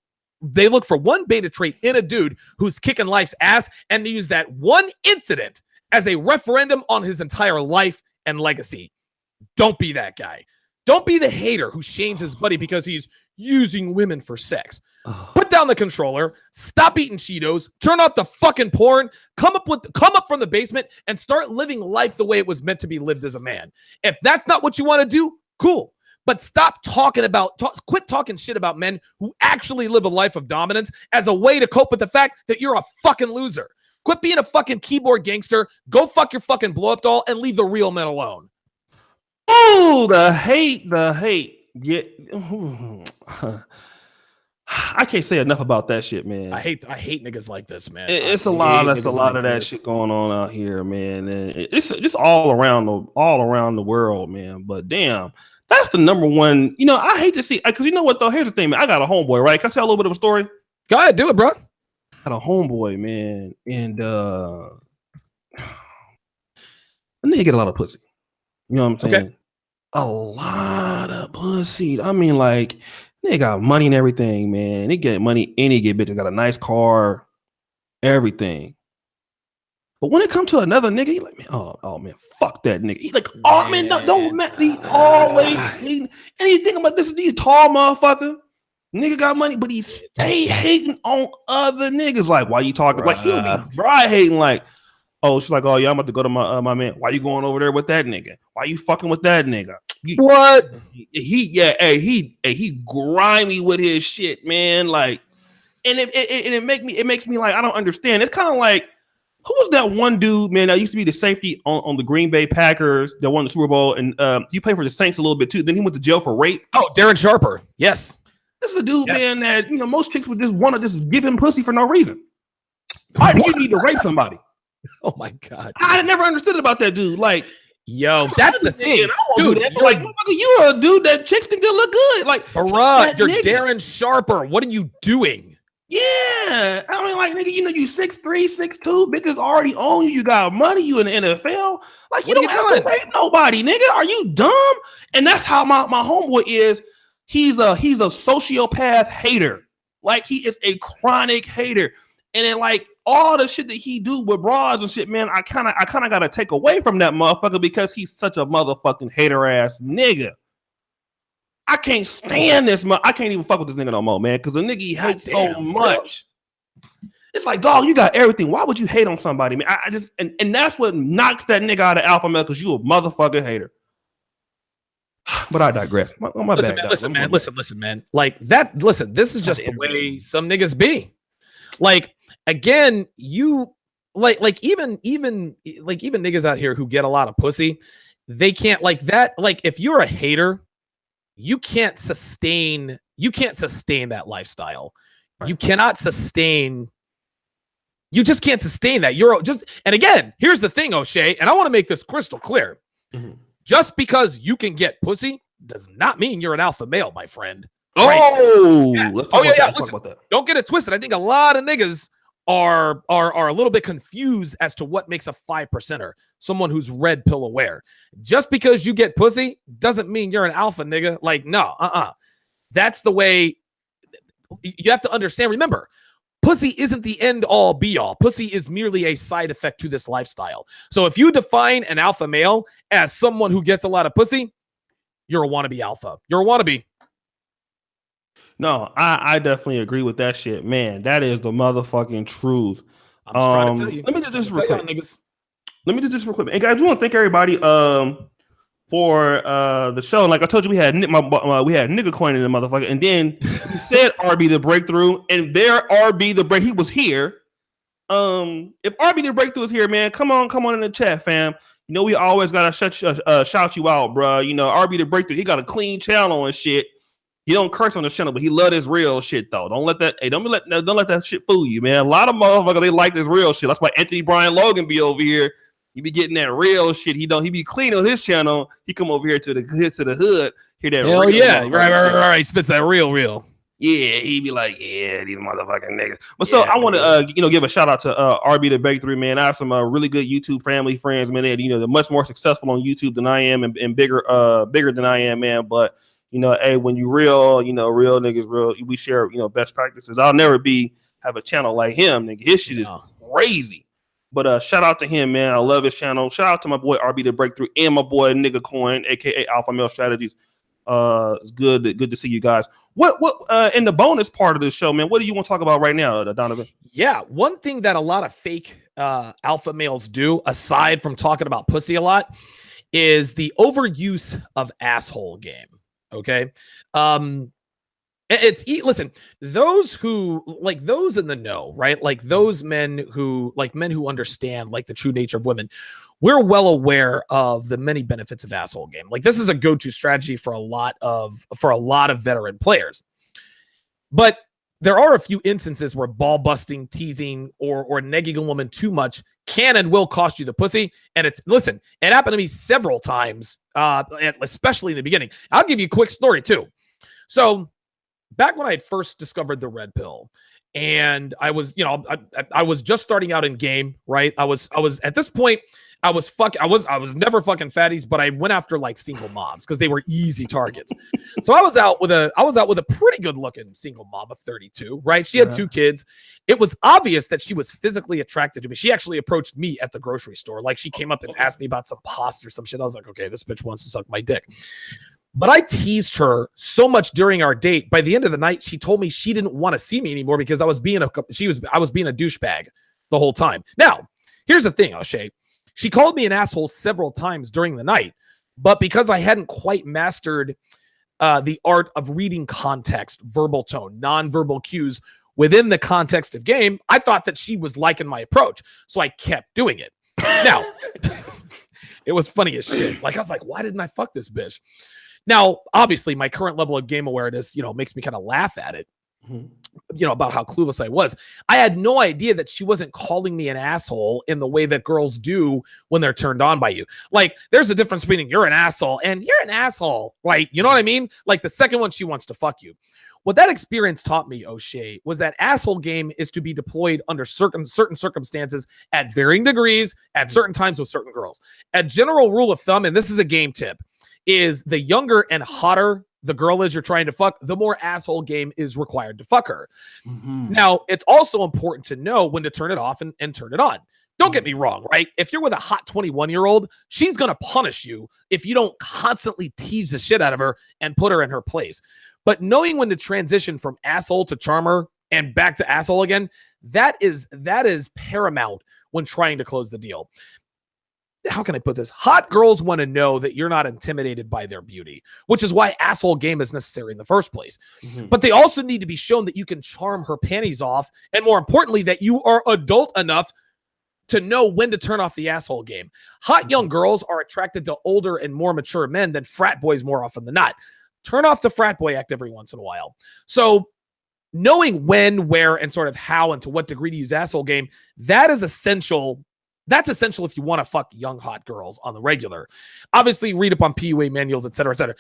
They look for one beta trait in a dude who's kicking life's ass, and they use that one incident as a referendum on his entire life and legacy. Don't be that guy. Don't be the hater who shames his buddy because he's using women for sex. Put down the controller, stop eating Cheetos, turn off the fucking porn, come up from the basement and start living life the way it was meant to be lived as a man. If that's not what you want to do, cool. But stop quit talking shit about men who actually live a life of dominance as a way to cope with the fact that you're a fucking loser. Quit being a fucking keyboard gangster, go fuck your fucking blow up doll and leave the real men alone. Oh, the hate. Yeah. I can't say enough about that shit, man. I hate niggas like this, man. It's a lot of that shit going on out here, man. And it's just all around the world, man. But damn, that's the number one. You know, I hate to see, because you know what though? Here's the thing, man. I got a homeboy, right? Can I tell a little bit of a story? Go ahead, do it, bro. I got a homeboy, man, and a nigga get a lot of pussy. You know what I'm saying? Okay. A lot of pussy. I mean, like, they got money and everything, man. They get money and they get bitches. Got a nice car, everything. But when it comes to another nigga, he like, man, oh man, fuck that nigga. He like, oh man, don't matter. He always hating anything about this. These tall motherfucker. Nigga got money, but he stay hating on other niggas. Like, why you talking? Like, he'll be bride hating. Like, oh, she's like, oh yeah, I'm about to go to my man. Why you going over there with that nigga? Why you fucking with that nigga? What? He grimy with his shit, man. Like, and it makes me like, I don't understand. It's kind of like, who was that one dude, man, that used to be the safety on the Green Bay Packers that won the Super Bowl, and he played for the Saints a little bit too. Then he went to jail for rape. Oh, Darren Sharpe. Yes. This is a dude, man, that, you know, most chicks would just want to just give him pussy for no reason. Why do you need to rape somebody? Oh my God. I never understood about that dude. Like, yo, that's the thing. Dude, that. Like, you are a dude that chicks think they look good. Like, bruh, you're nigga. Darren Sharpe. What are you doing? Yeah. I mean, like, nigga, you know, you 6'3", 6'2", bitches already own you. You got money, you in the NFL. Like, you don't have to rape nobody, nigga. Are you dumb? And that's how my homeboy is. He's a sociopath hater. Like, he is a chronic hater. And then, like, all the shit that he do with bras and shit, man, I kind of got to take away from that motherfucker because he's such a motherfucking hater ass nigga. I can't stand this. I can't even fuck with this nigga no more, man, because the nigga hates so much. Bro. It's like, dog, you got everything. Why would you hate on somebody, man? I just, and that's what knocks that nigga out of alpha male, because you a motherfucking hater. But I digress. My bad. Listen, man. Like that. Listen, this is just the way some niggas be. Like, again, you like even niggas out here who get a lot of pussy, they can't like that. Like, if you're a hater, you can't sustain that lifestyle. Right. You just can't sustain that. And again, here's the thing, O'Shea, and I want to make this crystal clear. Mm-hmm. Just because you can get pussy does not mean you're an alpha male, my friend. Oh, right? Listen, don't get it twisted. I think a lot of niggas are a little bit confused as to what makes a 5%er, someone who's red pill aware. Just because you get pussy doesn't mean you're an alpha, nigga. Like, no, That's the way you have to understand. Remember, pussy isn't the end all be all. Pussy is merely a side effect to this lifestyle. So if you define an alpha male as someone who gets a lot of pussy, you're a wannabe alpha. You're a wannabe. No, I definitely agree with that shit, man. That is the motherfucking truth. I'm just trying to tell you. Let me do this real quick. And guys, we want to thank everybody for the show. And like I told you, we had nigga coin in the motherfucker, and then you said RB the breakthrough, and there RB the break. He was here. If RB the breakthrough is here, man, come on in the chat, fam. You know we always gotta shout you out, bro. You know RB the breakthrough. He got a clean channel and shit. He don't curse on the channel, but he love his real shit though. Don't let that shit fool you, man. A lot of motherfuckers, they like this real shit. That's why Anthony Brian Logan be over here. He be getting that real shit. He be clean on his channel. He come over here to the hood. Hear that? Hell yeah, right. He spits that real. Yeah, he'd be like, yeah, these motherfucking niggas. But so I want to, give a shout out to RB the Breakthrough, man. I have some really good YouTube family friends, man. They're much more successful on YouTube than I am and bigger than I am, man. But, hey, when you real niggas, we share, best practices. I'll never have a channel like him, nigga. His shit is crazy. But shout out to him, man. I love his channel. Shout out to my boy RB the Breakthrough and my boy Nigga Coin, aka Alpha Male Strategies. It's good to see you guys. What in the bonus part of the show, man, what do you want to talk about right now, Donovan? Yeah, one thing that a lot of fake alpha males do, aside from talking about pussy a lot, is the overuse of asshole game. Okay. Listen, those who like those in the know, right? Like those men who understand like the true nature of women, we're well aware of the many benefits of asshole game. Like this is a go-to strategy for a lot of veteran players. But there are a few instances where ball busting, teasing, or negging a woman too much can and will cost you the pussy. And it happened to me several times, especially in the beginning. I'll give you a quick story too. So back when I had first discovered the red pill, and I was, I was just starting out in game, right? I was at this point, I was never fucking fatties, but I went after like single moms because they were easy targets. So I was out with a pretty good looking single mom of 32, right? She had 2 kids. It was obvious that she was physically attracted to me. She actually approached me at the grocery store. Like she came up and asked me about some pasta or some shit. I was like, okay, this bitch wants to suck my dick. But I teased her so much during our date. By the end of the night, she told me she didn't want to see me anymore because I was being a douchebag the whole time. Now, here's the thing, O'Shea. She called me an asshole several times during the night, but because I hadn't quite mastered the art of reading context, verbal tone, nonverbal cues within the context of game, I thought that she was liking my approach. So I kept doing it. Now, it was funny as shit. Like I was like, why didn't I fuck this bitch? Now, obviously, my current level of game awareness, makes me kind of laugh at it, about how clueless I was. I had no idea that she wasn't calling me an asshole in the way that girls do when they're turned on by you. Like, there's a difference between you're an asshole and you're an asshole. Like, you know what I mean? Like, the second one, she wants to fuck you. What that experience taught me, O'Shea, was that asshole game is to be deployed under certain circumstances at varying degrees at certain times with certain girls. A general rule of thumb, and this is a game tip, is the younger and hotter the girl is you're trying to fuck, the more asshole game is required to fuck her. Mm-hmm. Now, it's also important to know when to turn it off and turn it on. Don't get me wrong, right? If you're with a hot 21-year-old, she's going to punish you if you don't constantly tease the shit out of her and put her in her place. But knowing when to transition from asshole to charmer and back to asshole again, that is paramount when trying to close the deal. How can I put this? Hot girls want to know that you're not intimidated by their beauty, which is why asshole game is necessary in the first place. Mm-hmm. But they also need to be shown that you can charm her panties off, and more importantly, that you are adult enough to know when to turn off the asshole game. Hot young girls are attracted to older and more mature men than frat boys more often than not. Turn off the frat boy act every once in a while. So knowing when, where, and sort of how and to what degree to use asshole game, that is essential. That's essential if you want to fuck young, hot girls on the regular. Obviously, read up on PUA manuals, et cetera, et cetera.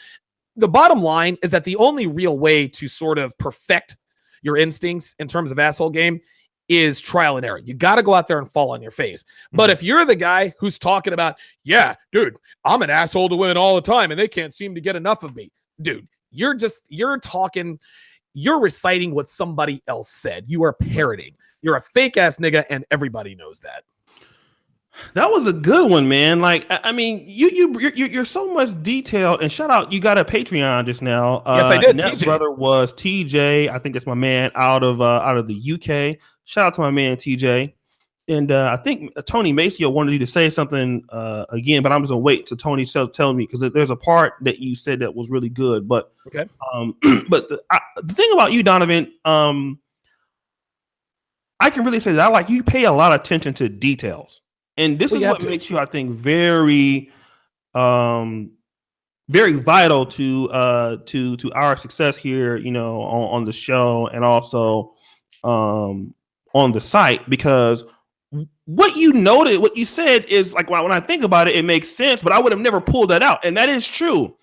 The bottom line is that the only real way to sort of perfect your instincts in terms of asshole game is trial and error. You got to go out there and fall on your face. But if you're the guy who's talking about, yeah, dude, I'm an asshole to women all the time and they can't seem to get enough of me. Dude, you're reciting what somebody else said. You are parroting. You're a fake ass nigga and everybody knows that. That was a good one, man. Like, I mean, you're so much detailed. And shout out, you got a Patreon just now. Yes, I did. And that brother was TJ. I think that's my man out of the UK. Shout out to my man TJ. And I think Tony Maceo wanted you to say something again, but I'm just gonna wait till Tony tell me because there's a part that you said that was really good. But okay, but the thing about you, Donovan, I can really say that I like you pay a lot of attention to details. And this is what makes you, I think, very, very vital to our success here, on the show and also on the site, because what you noted, what you said is like, when I think about it, it makes sense, but I would have never pulled that out. And that is true.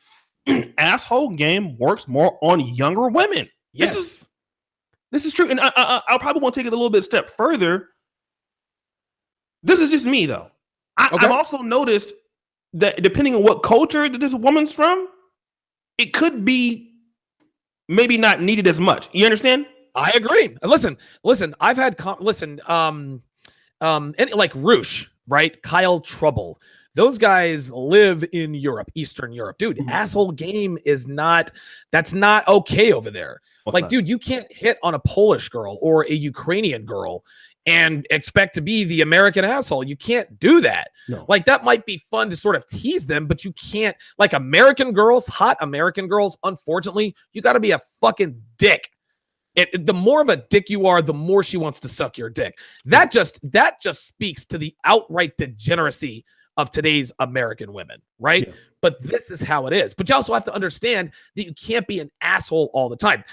Asshole game works more on younger women. Yes. This is true. And I'll probably want to take it a little bit step further. This is just me, though. I've also noticed that depending on what culture that this woman's from, it could be maybe not needed as much. You understand? I agree. Listen. I've had like Roosh, right? Kyle Trouble. Those guys live in Europe, Eastern Europe, dude. Asshole game that's not okay over there. Dude, you can't hit on a Polish girl or a Ukrainian girl and expect to be the American asshole. You can't do that. No. Like, that might be fun to sort of tease them, but you can't. Like, American girls, hot American girls, unfortunately, you got to be a fucking dick. The more of a dick you are, the more she wants to suck your dick. That just speaks to the outright degeneracy of today's American women, right? Yeah. But this is how it is. But you also have to understand that you can't be an asshole all the time.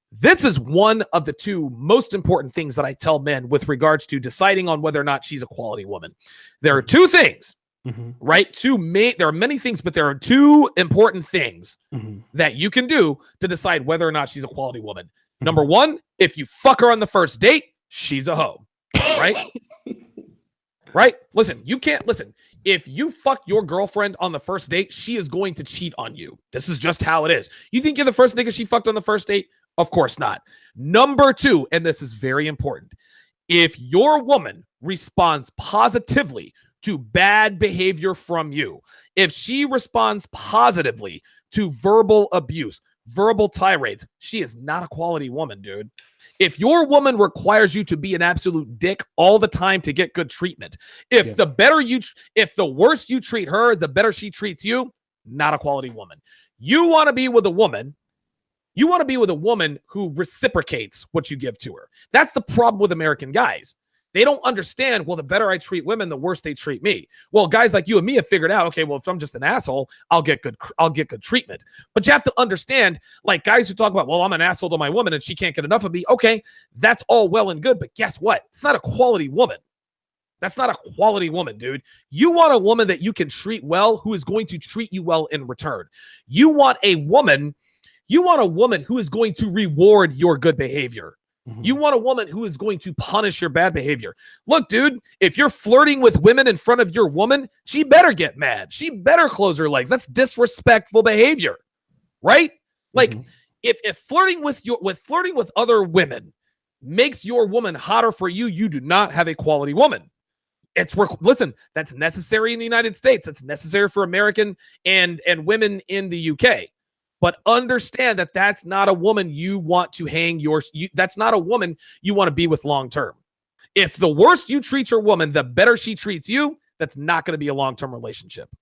This is one of the two most important things that I tell men with regards to deciding on whether or not she's a quality woman. There are two things, right? There are many things, but there are two important things that you can do to decide whether or not she's a quality woman. Number one, if you fuck her on the first date, she's a hoe, right? Right? Listen, if you fuck your girlfriend on the first date, she is going to cheat on you. This is just how it is. You think you're the first nigga she fucked on the first date? Of course not. Number two, and this is very important, if your woman responds positively to bad behavior from you, if she responds positively to verbal abuse, verbal tirades, she is not a quality woman, dude. If your woman requires you to be an absolute dick all the time to get good treatment, if the worse you treat her, the better she treats you, not a quality woman. You want to be with a woman who reciprocates what you give to her. That's the problem with American guys. They don't understand, well, the better I treat women, the worse they treat me. Well, guys like you and me have figured out, okay, well, if I'm just an asshole, I'll get good treatment. But you have to understand, like, guys who talk about, well, I'm an asshole to my woman and she can't get enough of me. Okay, that's all well and good, but guess what? It's not a quality woman. That's not a quality woman, dude. You want a woman that you can treat well, who is going to treat you well in return. You want a woman who is going to reward your good behavior. You want a woman who is going to punish your bad behavior. Look, dude, if you're flirting with women in front of your woman, she better get mad. She better close her legs. That's disrespectful behavior, right? Like, if flirting with other women makes your woman hotter for you, you do not have a quality woman. Listen, that's necessary in the United States. It's necessary for American and women in the UK. But understand that that's not a woman you want to that's not a woman you want to be with long term. If the worse you treat your woman, the better she treats you, that's not going to be a long-term relationship.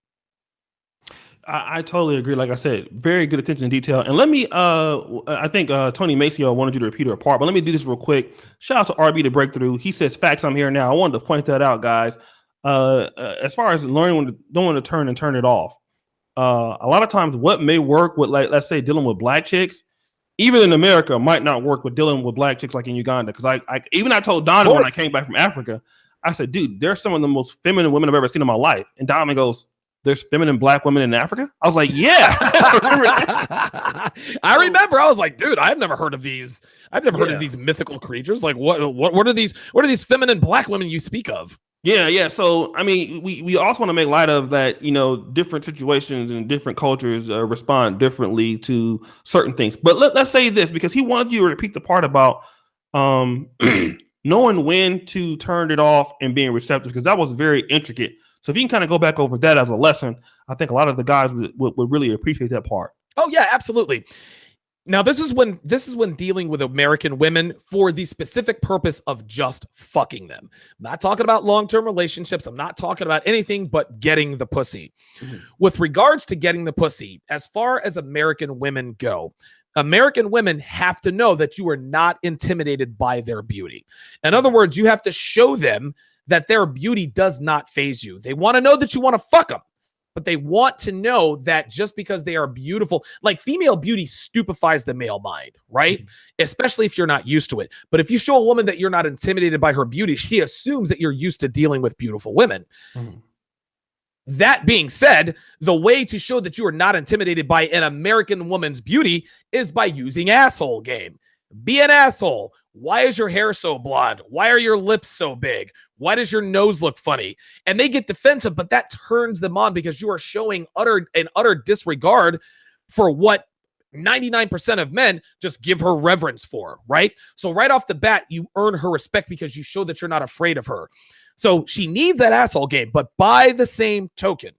I totally agree. Like I said, very good attention to detail. And let me, I think Tony Maceo wanted you to repeat her apart, but let me do this real quick. Shout out to RB to Breakthrough. He says, facts, I'm here now. I wanted to point that out, guys. As far as learning when to, don't want to turn it off. A lot of times what may work with, like, let's say dealing with black chicks, even in America, might not work with dealing with black chicks like in Uganda. Because I told Donovan when I came back from Africa, I said, dude, there's some of the most feminine women I've ever seen in my life. And Donovan goes, there's feminine black women in Africa? I was like, yeah. I remember. I was like, dude, I've never heard of these. I've never heard of these mythical creatures. Like, what are these feminine black women you speak of? Yeah. So, I mean, we also want to make light of that, different situations and different cultures respond differently to certain things. But let's say this, because he wanted you to repeat the part about knowing when to turn it off and being receptive, because that was very intricate. So if you can kind of go back over that as a lesson, I think a lot of the guys would really appreciate that part. Oh, yeah, absolutely. Now, this is when dealing with American women for the specific purpose of just fucking them. I'm not talking about long-term relationships. I'm not talking about anything but getting the pussy. Mm-hmm. With regards to getting the pussy, as far as American women go, American women have to know that you are not intimidated by their beauty. In other words, you have to show them that their beauty does not faze you. They want to know that you want to fuck them. But they want to know that just because they are beautiful, like female beauty stupefies the male mind, right? Mm-hmm. Especially if you're not used to it. But if you show a woman that you're not intimidated by her beauty, she assumes that you're used to dealing with beautiful women. Mm-hmm. That being said, the way to show that you are not intimidated by an American woman's beauty is by using asshole game. Be an asshole. Why is your hair so blonde? Why are your lips so big? Why does your nose look funny? And they get defensive, but that turns them on because you are showing utter disregard for what 99% of men just give her reverence for, right? So right off the bat, you earn her respect because you show that you're not afraid of her. So she needs that asshole game, but by the same token,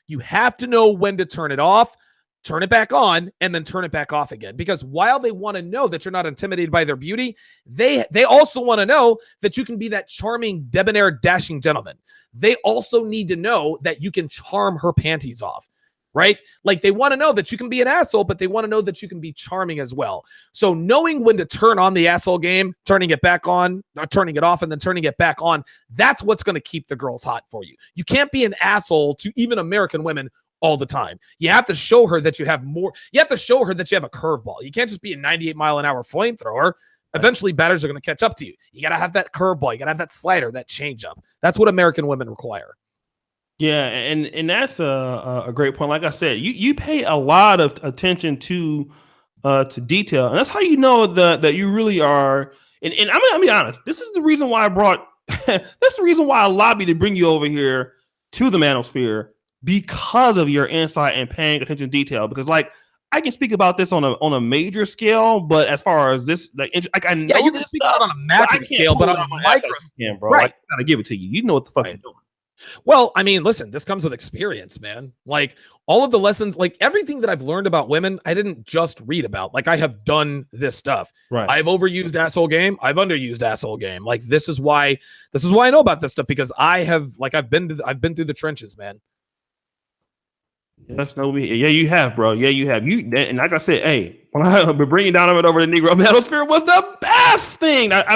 you have to know when to turn it off, turn it back on, and then turn it back off again. Because while they want to know that you're not intimidated by their beauty, they also want to know that you can be that charming, debonair, dashing gentleman. They also need to know that you can charm her panties off, right? Like they want to know that you can be an asshole, but they want to know that you can be charming as well. So knowing when to turn on the asshole game, turning it back on, or turning it off, and then turning it back on, that's what's going to keep the girls hot for you. You can't be an asshole to even American women all the time. You have to show her that you have more. You have to show her that you have a curveball. You can't just be a 98-mile-an-hour flamethrower. Eventually, batters are going to catch up to you. You got to have that curveball. You got to have that slider, that changeup. That's what American women require. Yeah, and that's a great point. Like I said, you pay a lot of attention to detail, and that's how you know that you really are. And I'm gonna be honest. This is the reason why I brought. That's the reason why I lobbied to bring you over here to the Manosphere, because of your insight and paying attention to detail. Because like I can speak about this on a major scale, but as far as this, like I know you can speak about it on a macro scale, but on a micro scale, bro, right? I gotta give it to you. You know what the fuck you're doing. Well, I mean, listen, this comes with experience, man. Like all of the lessons, like everything that I've learned about women, I didn't just read about. Like I have done this stuff. Right. I've overused asshole game. I've underused asshole game. Like this is why I know about this stuff, because I've been through the trenches, man. That's no me. Yeah, you have, bro. Yeah, you have. You and like I said, hey, when I've been bringing Donovan over the Negro Manosphere was the best thing. I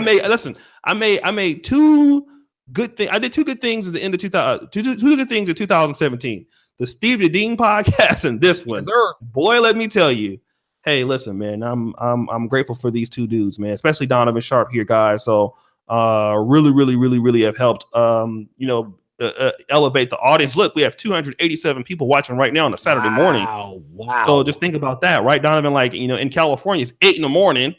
made two good things. I did two good things at the end of 2000. Two good things in 2017. The Steve the Dean podcast and this one. Yes, boy, let me tell you. Hey, listen, man. I'm grateful for these two dudes, man. Especially Donovan Sharpe here, guys. So, really have helped. Elevate the audience. Look, we have 287 people watching right now on a Saturday morning. Wow. So just think about that, right, Donovan? Like, in California, it's 8 a.m,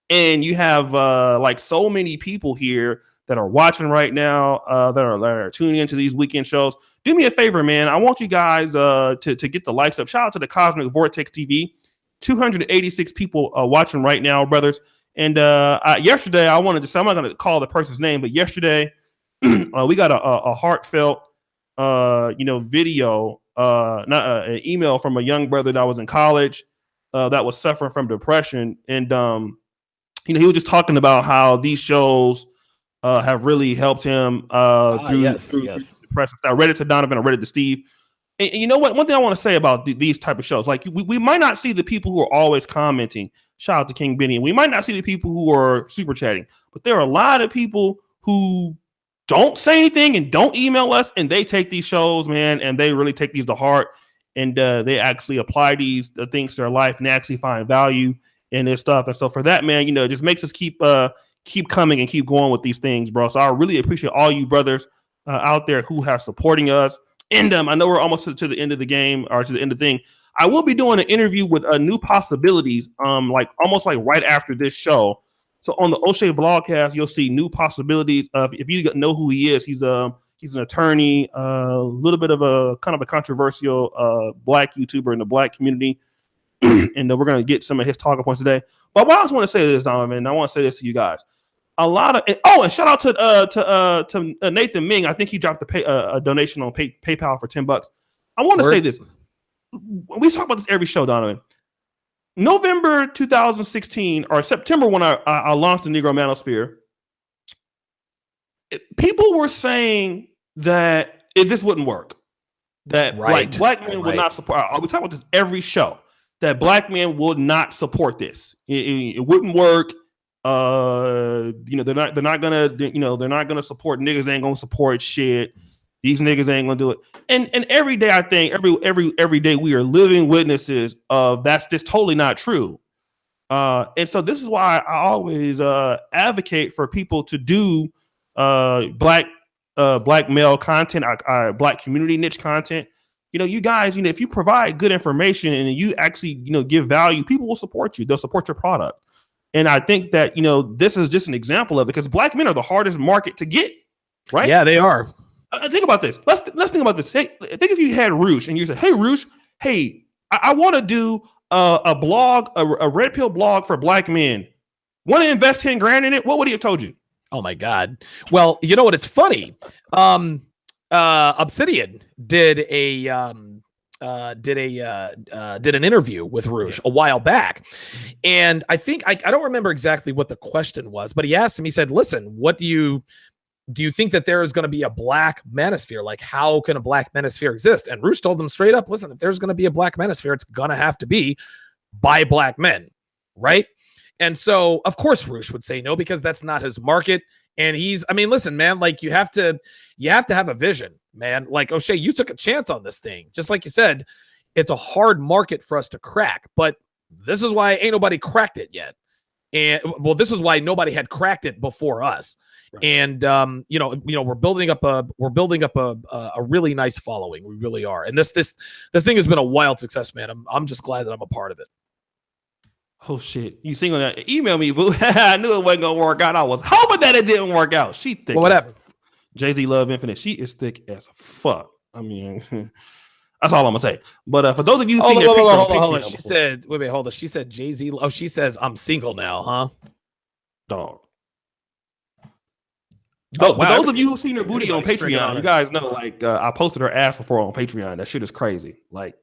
and you have like so many people here that are watching right now, that are tuning into these weekend shows. Do me a favor, man. I want you guys to get the likes up. Shout out to the Cosmic Vortex TV. 286 people watching right now, brothers. And yesterday, I'm not going to call the person's name, but yesterday, we got a heartfelt, video, not an email from a young brother that was in college, that was suffering from depression, and he was just talking about how these shows have really helped him through depression. I read it to Donovan, I read it to Steve, and you know what? One thing I want to say about these type of shows, like we might not see the people who are always commenting. Shout out to King Benny, and we might not see the people who are super chatting, but there are a lot of people who don't say anything and don't email us, and they take these shows, man, and they really take these to heart, and they actually apply these things to their life and actually find value in this stuff. And so for that, man, it just makes us keep coming and keep going with these things, bro. So I really appreciate all you brothers out there who have supporting us. And I know we're almost to the end of the game, or to the end of the thing. I will be doing an interview with New Possibilities, almost like right after this show. So on the O'Shea Vlogcast, you'll see New Possibilities. If you know who he is, he's an attorney, a little bit of a kind of a controversial black YouTuber in the black community, and we're gonna get some of his talking points today. But I just want to say this, Donovan. I want to say this to you guys. A lot of and shout out to Nathan Ming. I think he dropped a donation on PayPal for $10. I want to say this. We talk about this every show, Donovan. November 2016 or September, when I launched the Negro Manosphere, people were saying that this wouldn't work. That like black men would not support. We talk about this every show. That black men would not support this. It wouldn't work. They're not gonna support niggas. Ain't gonna support shit. These niggas ain't gonna do it. And every day, I think every day we are living witnesses of that's just totally not true. And so this is why I always advocate for people to do black male content, black community niche content. You guys, if you provide good information and you actually give value, people will support you. They'll support your product. And I think that, this is just an example of it, because black men are the hardest market to get, right? Yeah, they are. Think about this. Let's think about this. Hey, think if you had Roosh and you said, "Hey, Roosh, hey, I want to do a blog, a red pill blog for black men. Want to invest 10 grand in it?" What would he have told you? Oh my God. Well, you know what? It's funny. Obsidian did an interview with Roosh a while back, and I think I don't remember exactly what the question was, but he asked him. He said, "Listen, what do you think that there is going to be a black manosphere? Like, how can a black manosphere exist?" And Roosh told them straight up, "Listen, if there's going to be a black manosphere, it's going to have to be by black men, right?" And so, of course, Roosh would say no, because that's not his market. And listen, man, like you have to have a vision, man. Like, O'Shea, you took a chance on this thing. Just like you said, it's a hard market for us to crack, but this is why ain't nobody cracked it yet. And this is why nobody had cracked it before us. Right. And we're building up a really nice following. We really are. And this thing has been a wild success, man. I'm just glad that I'm a part of it. Oh shit! You single now? Email me, boo. I knew it wasn't gonna work out. I was hoping that it didn't work out. She thick. Well, whatever. Jay-Z Love Infinite. She is thick as fuck. I mean, that's all I'm gonna say. But for those of you who seen her picture on Patreon, she said, "Wait, hold on." She said Jay-Z. Oh, she says I'm single now, huh? Dog. Oh, wow. For those of you who seen her booty on Patreon, you guys know, like, I posted her ass before on Patreon. That shit is crazy. Like.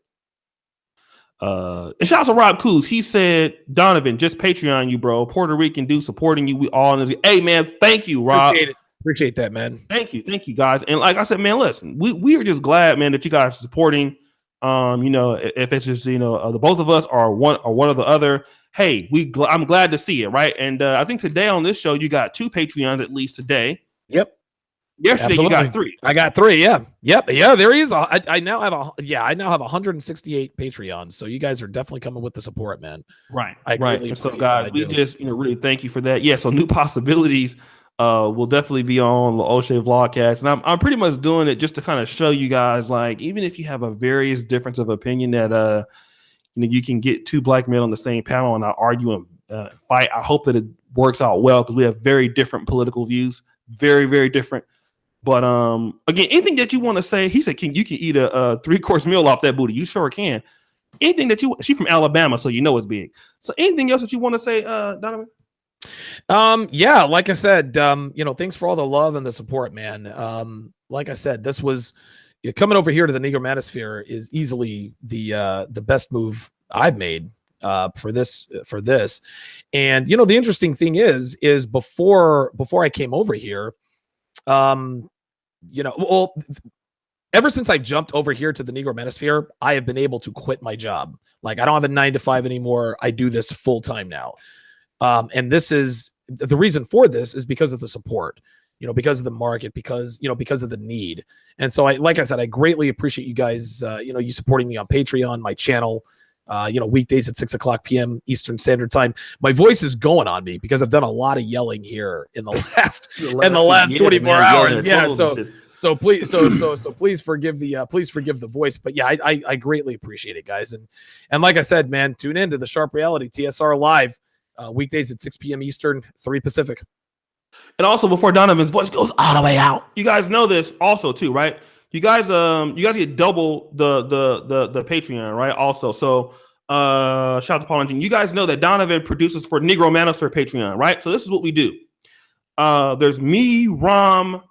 And shout out to Rob Coos. He said, "Donovan, just Patreon you, bro. Puerto Rican dude supporting you. We all in this." Hey man, thank you, Rob. Appreciate that, man. Thank you, guys. And like I said, man, listen, we are just glad, man, that you guys are supporting. If it's just the both of us or one or the other. Hey, I'm glad to see it, right? And I think today on this show you got 2 Patreons at least today. Yep. Yesterday you got 3. I got 3. Yeah. Yep. Yeah. There he is. I now have 168 Patreons. So you guys are definitely coming with the support, man. Right. Right. And so, guys, we just really thank you for that. Yeah. So New Possibilities will definitely be on the O'Shea Vlogcast, and I'm pretty much doing it just to kind of show you guys, like, even if you have a various difference of opinion, that you can get 2 black men on the same panel and not argue and fight. I hope that it works out well, because we have very different political views, very, very different. But again, anything that you want to say, he said, you can eat a 3-course meal off that booty. You sure can. Anything that she's from Alabama, so you know it's big. So anything else that you want to say, Donovan? Yeah, like I said, thanks for all the love and the support, man. Like I said, this was coming over here to the Negro Manosphere is easily the best move I've made for this. And the interesting thing is before I came over here, ever since I jumped over here to the Negro Manosphere, I have been able to quit my job. Like, I don't have a 9-to-5 anymore. I do this full time now. And this is the reason for this is because of the support, because of the market, because of the need. And so like I said, I greatly appreciate you guys, you supporting me on Patreon, my channel, weekdays at 6:00 p.m. Eastern Standard Time. My voice is going on me because I've done a lot of yelling here in the last 24 hours. Yeah. So please forgive the voice, but yeah, I greatly appreciate it, guys. And like I said, man, tune in to the Sharpe Reality TSR live weekdays at 6 p.m. Eastern, 3 Pacific. And also, before Donovan's voice goes all the way out, you guys know this also too, right? You guys get double the Patreon, right? Also, so shout out to Paul and Jean. You guys know that Donovan produces for Negro Manosphere Patreon, right? So this is what we do. There's me, Rom,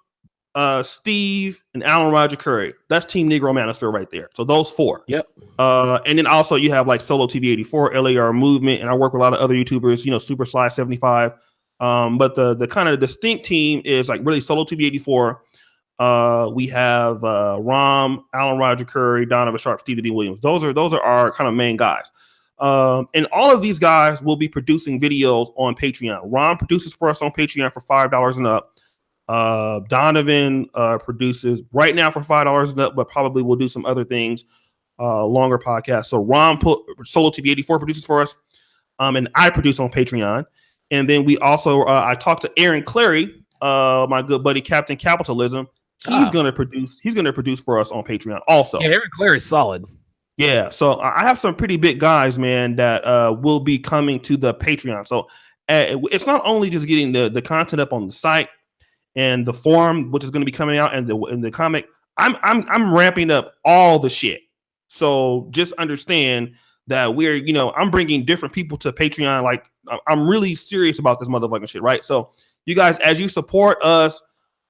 Steve, and Alan Roger Curry. That's Team Negro Manosphere right there. So those 4. Yep. And then also you have like Solo TV 84, LAR Movement, and I work with a lot of other YouTubers, Super Sly 75. But the kind of distinct team is like really Solo TV 84. We have Rom, Alan Roger Curry, Donovan Sharpe, Stevie D. Williams. Those are our kind of main guys. And all of these guys will be producing videos on Patreon. Rom produces for us on Patreon for $5 and up. Donovan produces right now for $5 and up, but probably will do some other things, longer podcasts. So Rom Solo TV 84 produces for us, and I produce on Patreon. And then we also I talked to Aaron Clary, my good buddy Captain Capitalism. He's gonna produce for us on Patreon also. Yeah, Aaron Clary's solid. Yeah, so I have some pretty big guys, man, that will be coming to the Patreon. So it's not only just getting the content up on the site and the forum, which is going to be coming out, and the comic. I'm ramping up all the shit. So just understand that we're, I'm bringing different people to Patreon. Like, I'm really serious about this motherfucking shit, right? So you guys, as you support us,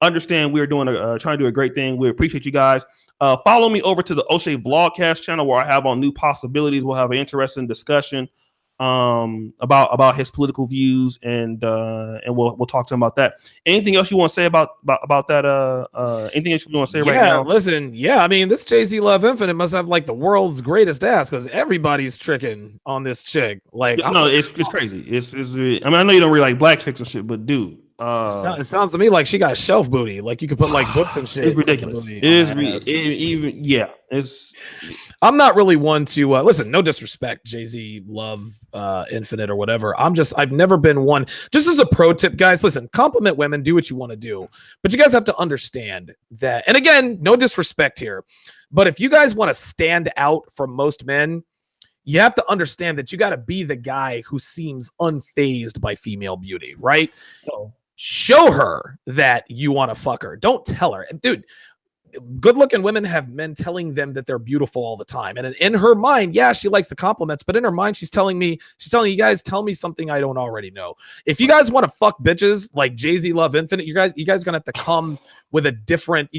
understand we're doing trying to do a great thing. We appreciate you guys. Follow me over to the O'Shea Vlogcast channel where I have on new possibilities. We'll have an interesting discussion about his political views, and we'll talk to him about that. Anything else you want to say about that? Anything else you want to say right now? Listen, I mean, this Jay-Z Love Infinite must have like the world's greatest ass, because everybody's tricking on this chick. Like, no, it's crazy. It's I mean, I know you don't really like black chicks and shit, but dude, it sounds to me like she got shelf booty. Like, you could put like books and shit. It's ridiculous. I'm not really one to listen. No disrespect, Jay-Z Love Infinite or whatever. I've never been one. Just as a pro tip, guys, listen. Compliment women. Do what you want to do, but you guys have to understand that. And again, no disrespect here, but if you guys want to stand out from most men, you have to understand that you got to be the guy who seems unfazed by female beauty, right? So show her that you want to fuck her. Don't tell her. Dude, good-looking women have men telling them that they're beautiful all the time. And in her mind, yeah, she likes the compliments, but in her mind, she's telling you guys, tell me something I don't already know. If you guys want to fuck bitches like Jay-Z Love Infinite, you guys gonna have to come with a different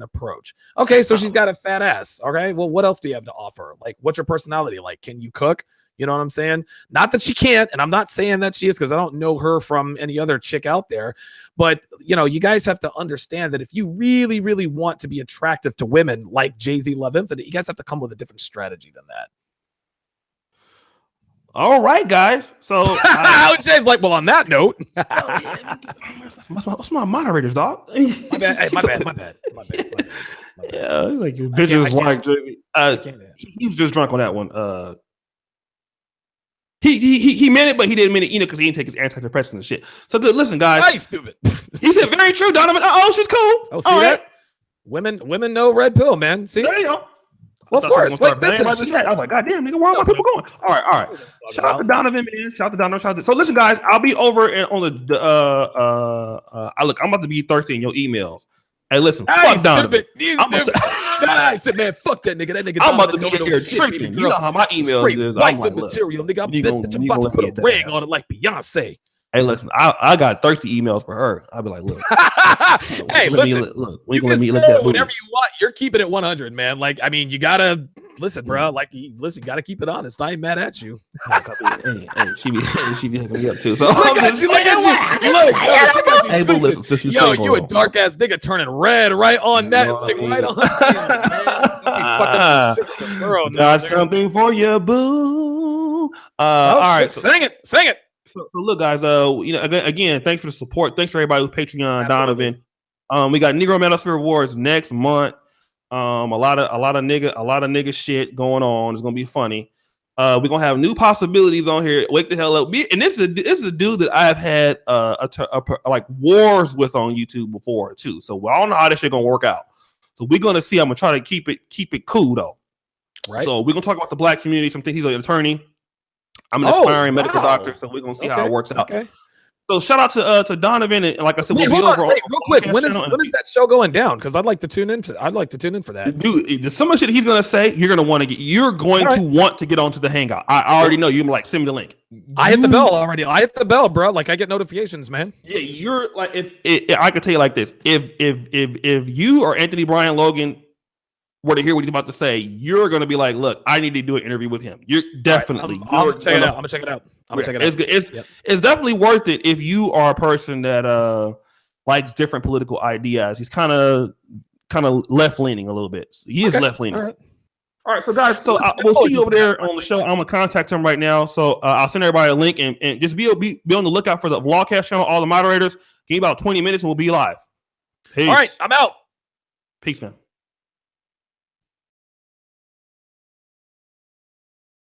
approach. Okay, so she's got a fat ass. Okay, well, what else do you have to offer? Like, what's your personality like? Can you cook? You know what I'm saying? Not that she can't, and I'm not saying that she is, because I don't know her from any other chick out there. But, you guys have to understand that if you really, really want to be attractive to women like Jay-Z Love Infinite, you guys have to come with a different strategy than that. All right, guys. So Jay's like, well, on that note, what's my moderators, dog? My bad. Yeah, like your bitches like Jay-Z. He was just drunk on that one. He meant it, but he didn't mean it, because he didn't take his antidepressants and shit. So good. Listen, guys. Hey, stupid. He said, very true, Donovan. Oh, she's cool. Oh, see that? Right. Women know red pill, man. See? There you go. Well, of course. I was like, God damn, nigga, where are my people going? All right. Shout out to Donovan, man. Shout out to Donovan. So listen, guys, I'll be over on the look, I'm about to be thirsty in your emails. Hey, listen, fuck Donovan. I said, man, fuck that nigga. That nigga. I'm about to be here tripping. You know how my email is. I'm like, material, nigga. I'm about to put a ring on it like Beyonce. Hey, listen, I got thirsty emails for her. I'll be like, look. Hey, listen, you can say whatever you want. You're keeping it 100, man. Like, I mean, you gotta listen, bro. Like, you gotta keep it honest. I ain't mad at you. Hey, she be hooking me up too. So look at you. Hey, but listen, you a dark ass nigga turning red right on that. Right on. Got something for you, boo. All right, sing it. So look, guys. Again, thanks for the support. Thanks for everybody who's Patreon. Absolutely. Donovan. We got Negro Manosphere Awards next month. A lot of nigga shit going on. It's gonna be funny. We're gonna have new possibilities on here. Wake the hell up! And this is a dude that I've had like wars with on YouTube before too. So I don't know how this shit gonna work out. So we're gonna see. I'm gonna try to keep it cool though. Right. So we're gonna talk about the black community. Something he's an attorney. I'm an aspiring medical doctor, so we're gonna see how it works out. Okay. So shout out to Donovan, and like I said, we'll be over real quick. When is that show going down? Because I'd like to tune in for that. Dude, some of the shit he's gonna say, you're going to want to get onto the hangout. I already know. You're like, send me the link. I hit the bell already. I hit the bell, bro. Like, I get notifications, man. Yeah, you're like, if I could tell you like this, if you or Anthony Brian Logan were to hear what he's about to say, you're going to be like, look, I need to do an interview with him. You're definitely. Right, I'm gonna check it out. It's definitely worth it if you are a person that likes different political ideas. He's kind of left leaning a little bit. So he is left leaning. All right, so guys, we'll see you over there on the show. I'm gonna contact him right now. So I'll send everybody a link and just be on the lookout for the Vlogcast channel. All the moderators, give me about 20 minutes and we'll be live. Peace. All right, I'm out. Peace, man.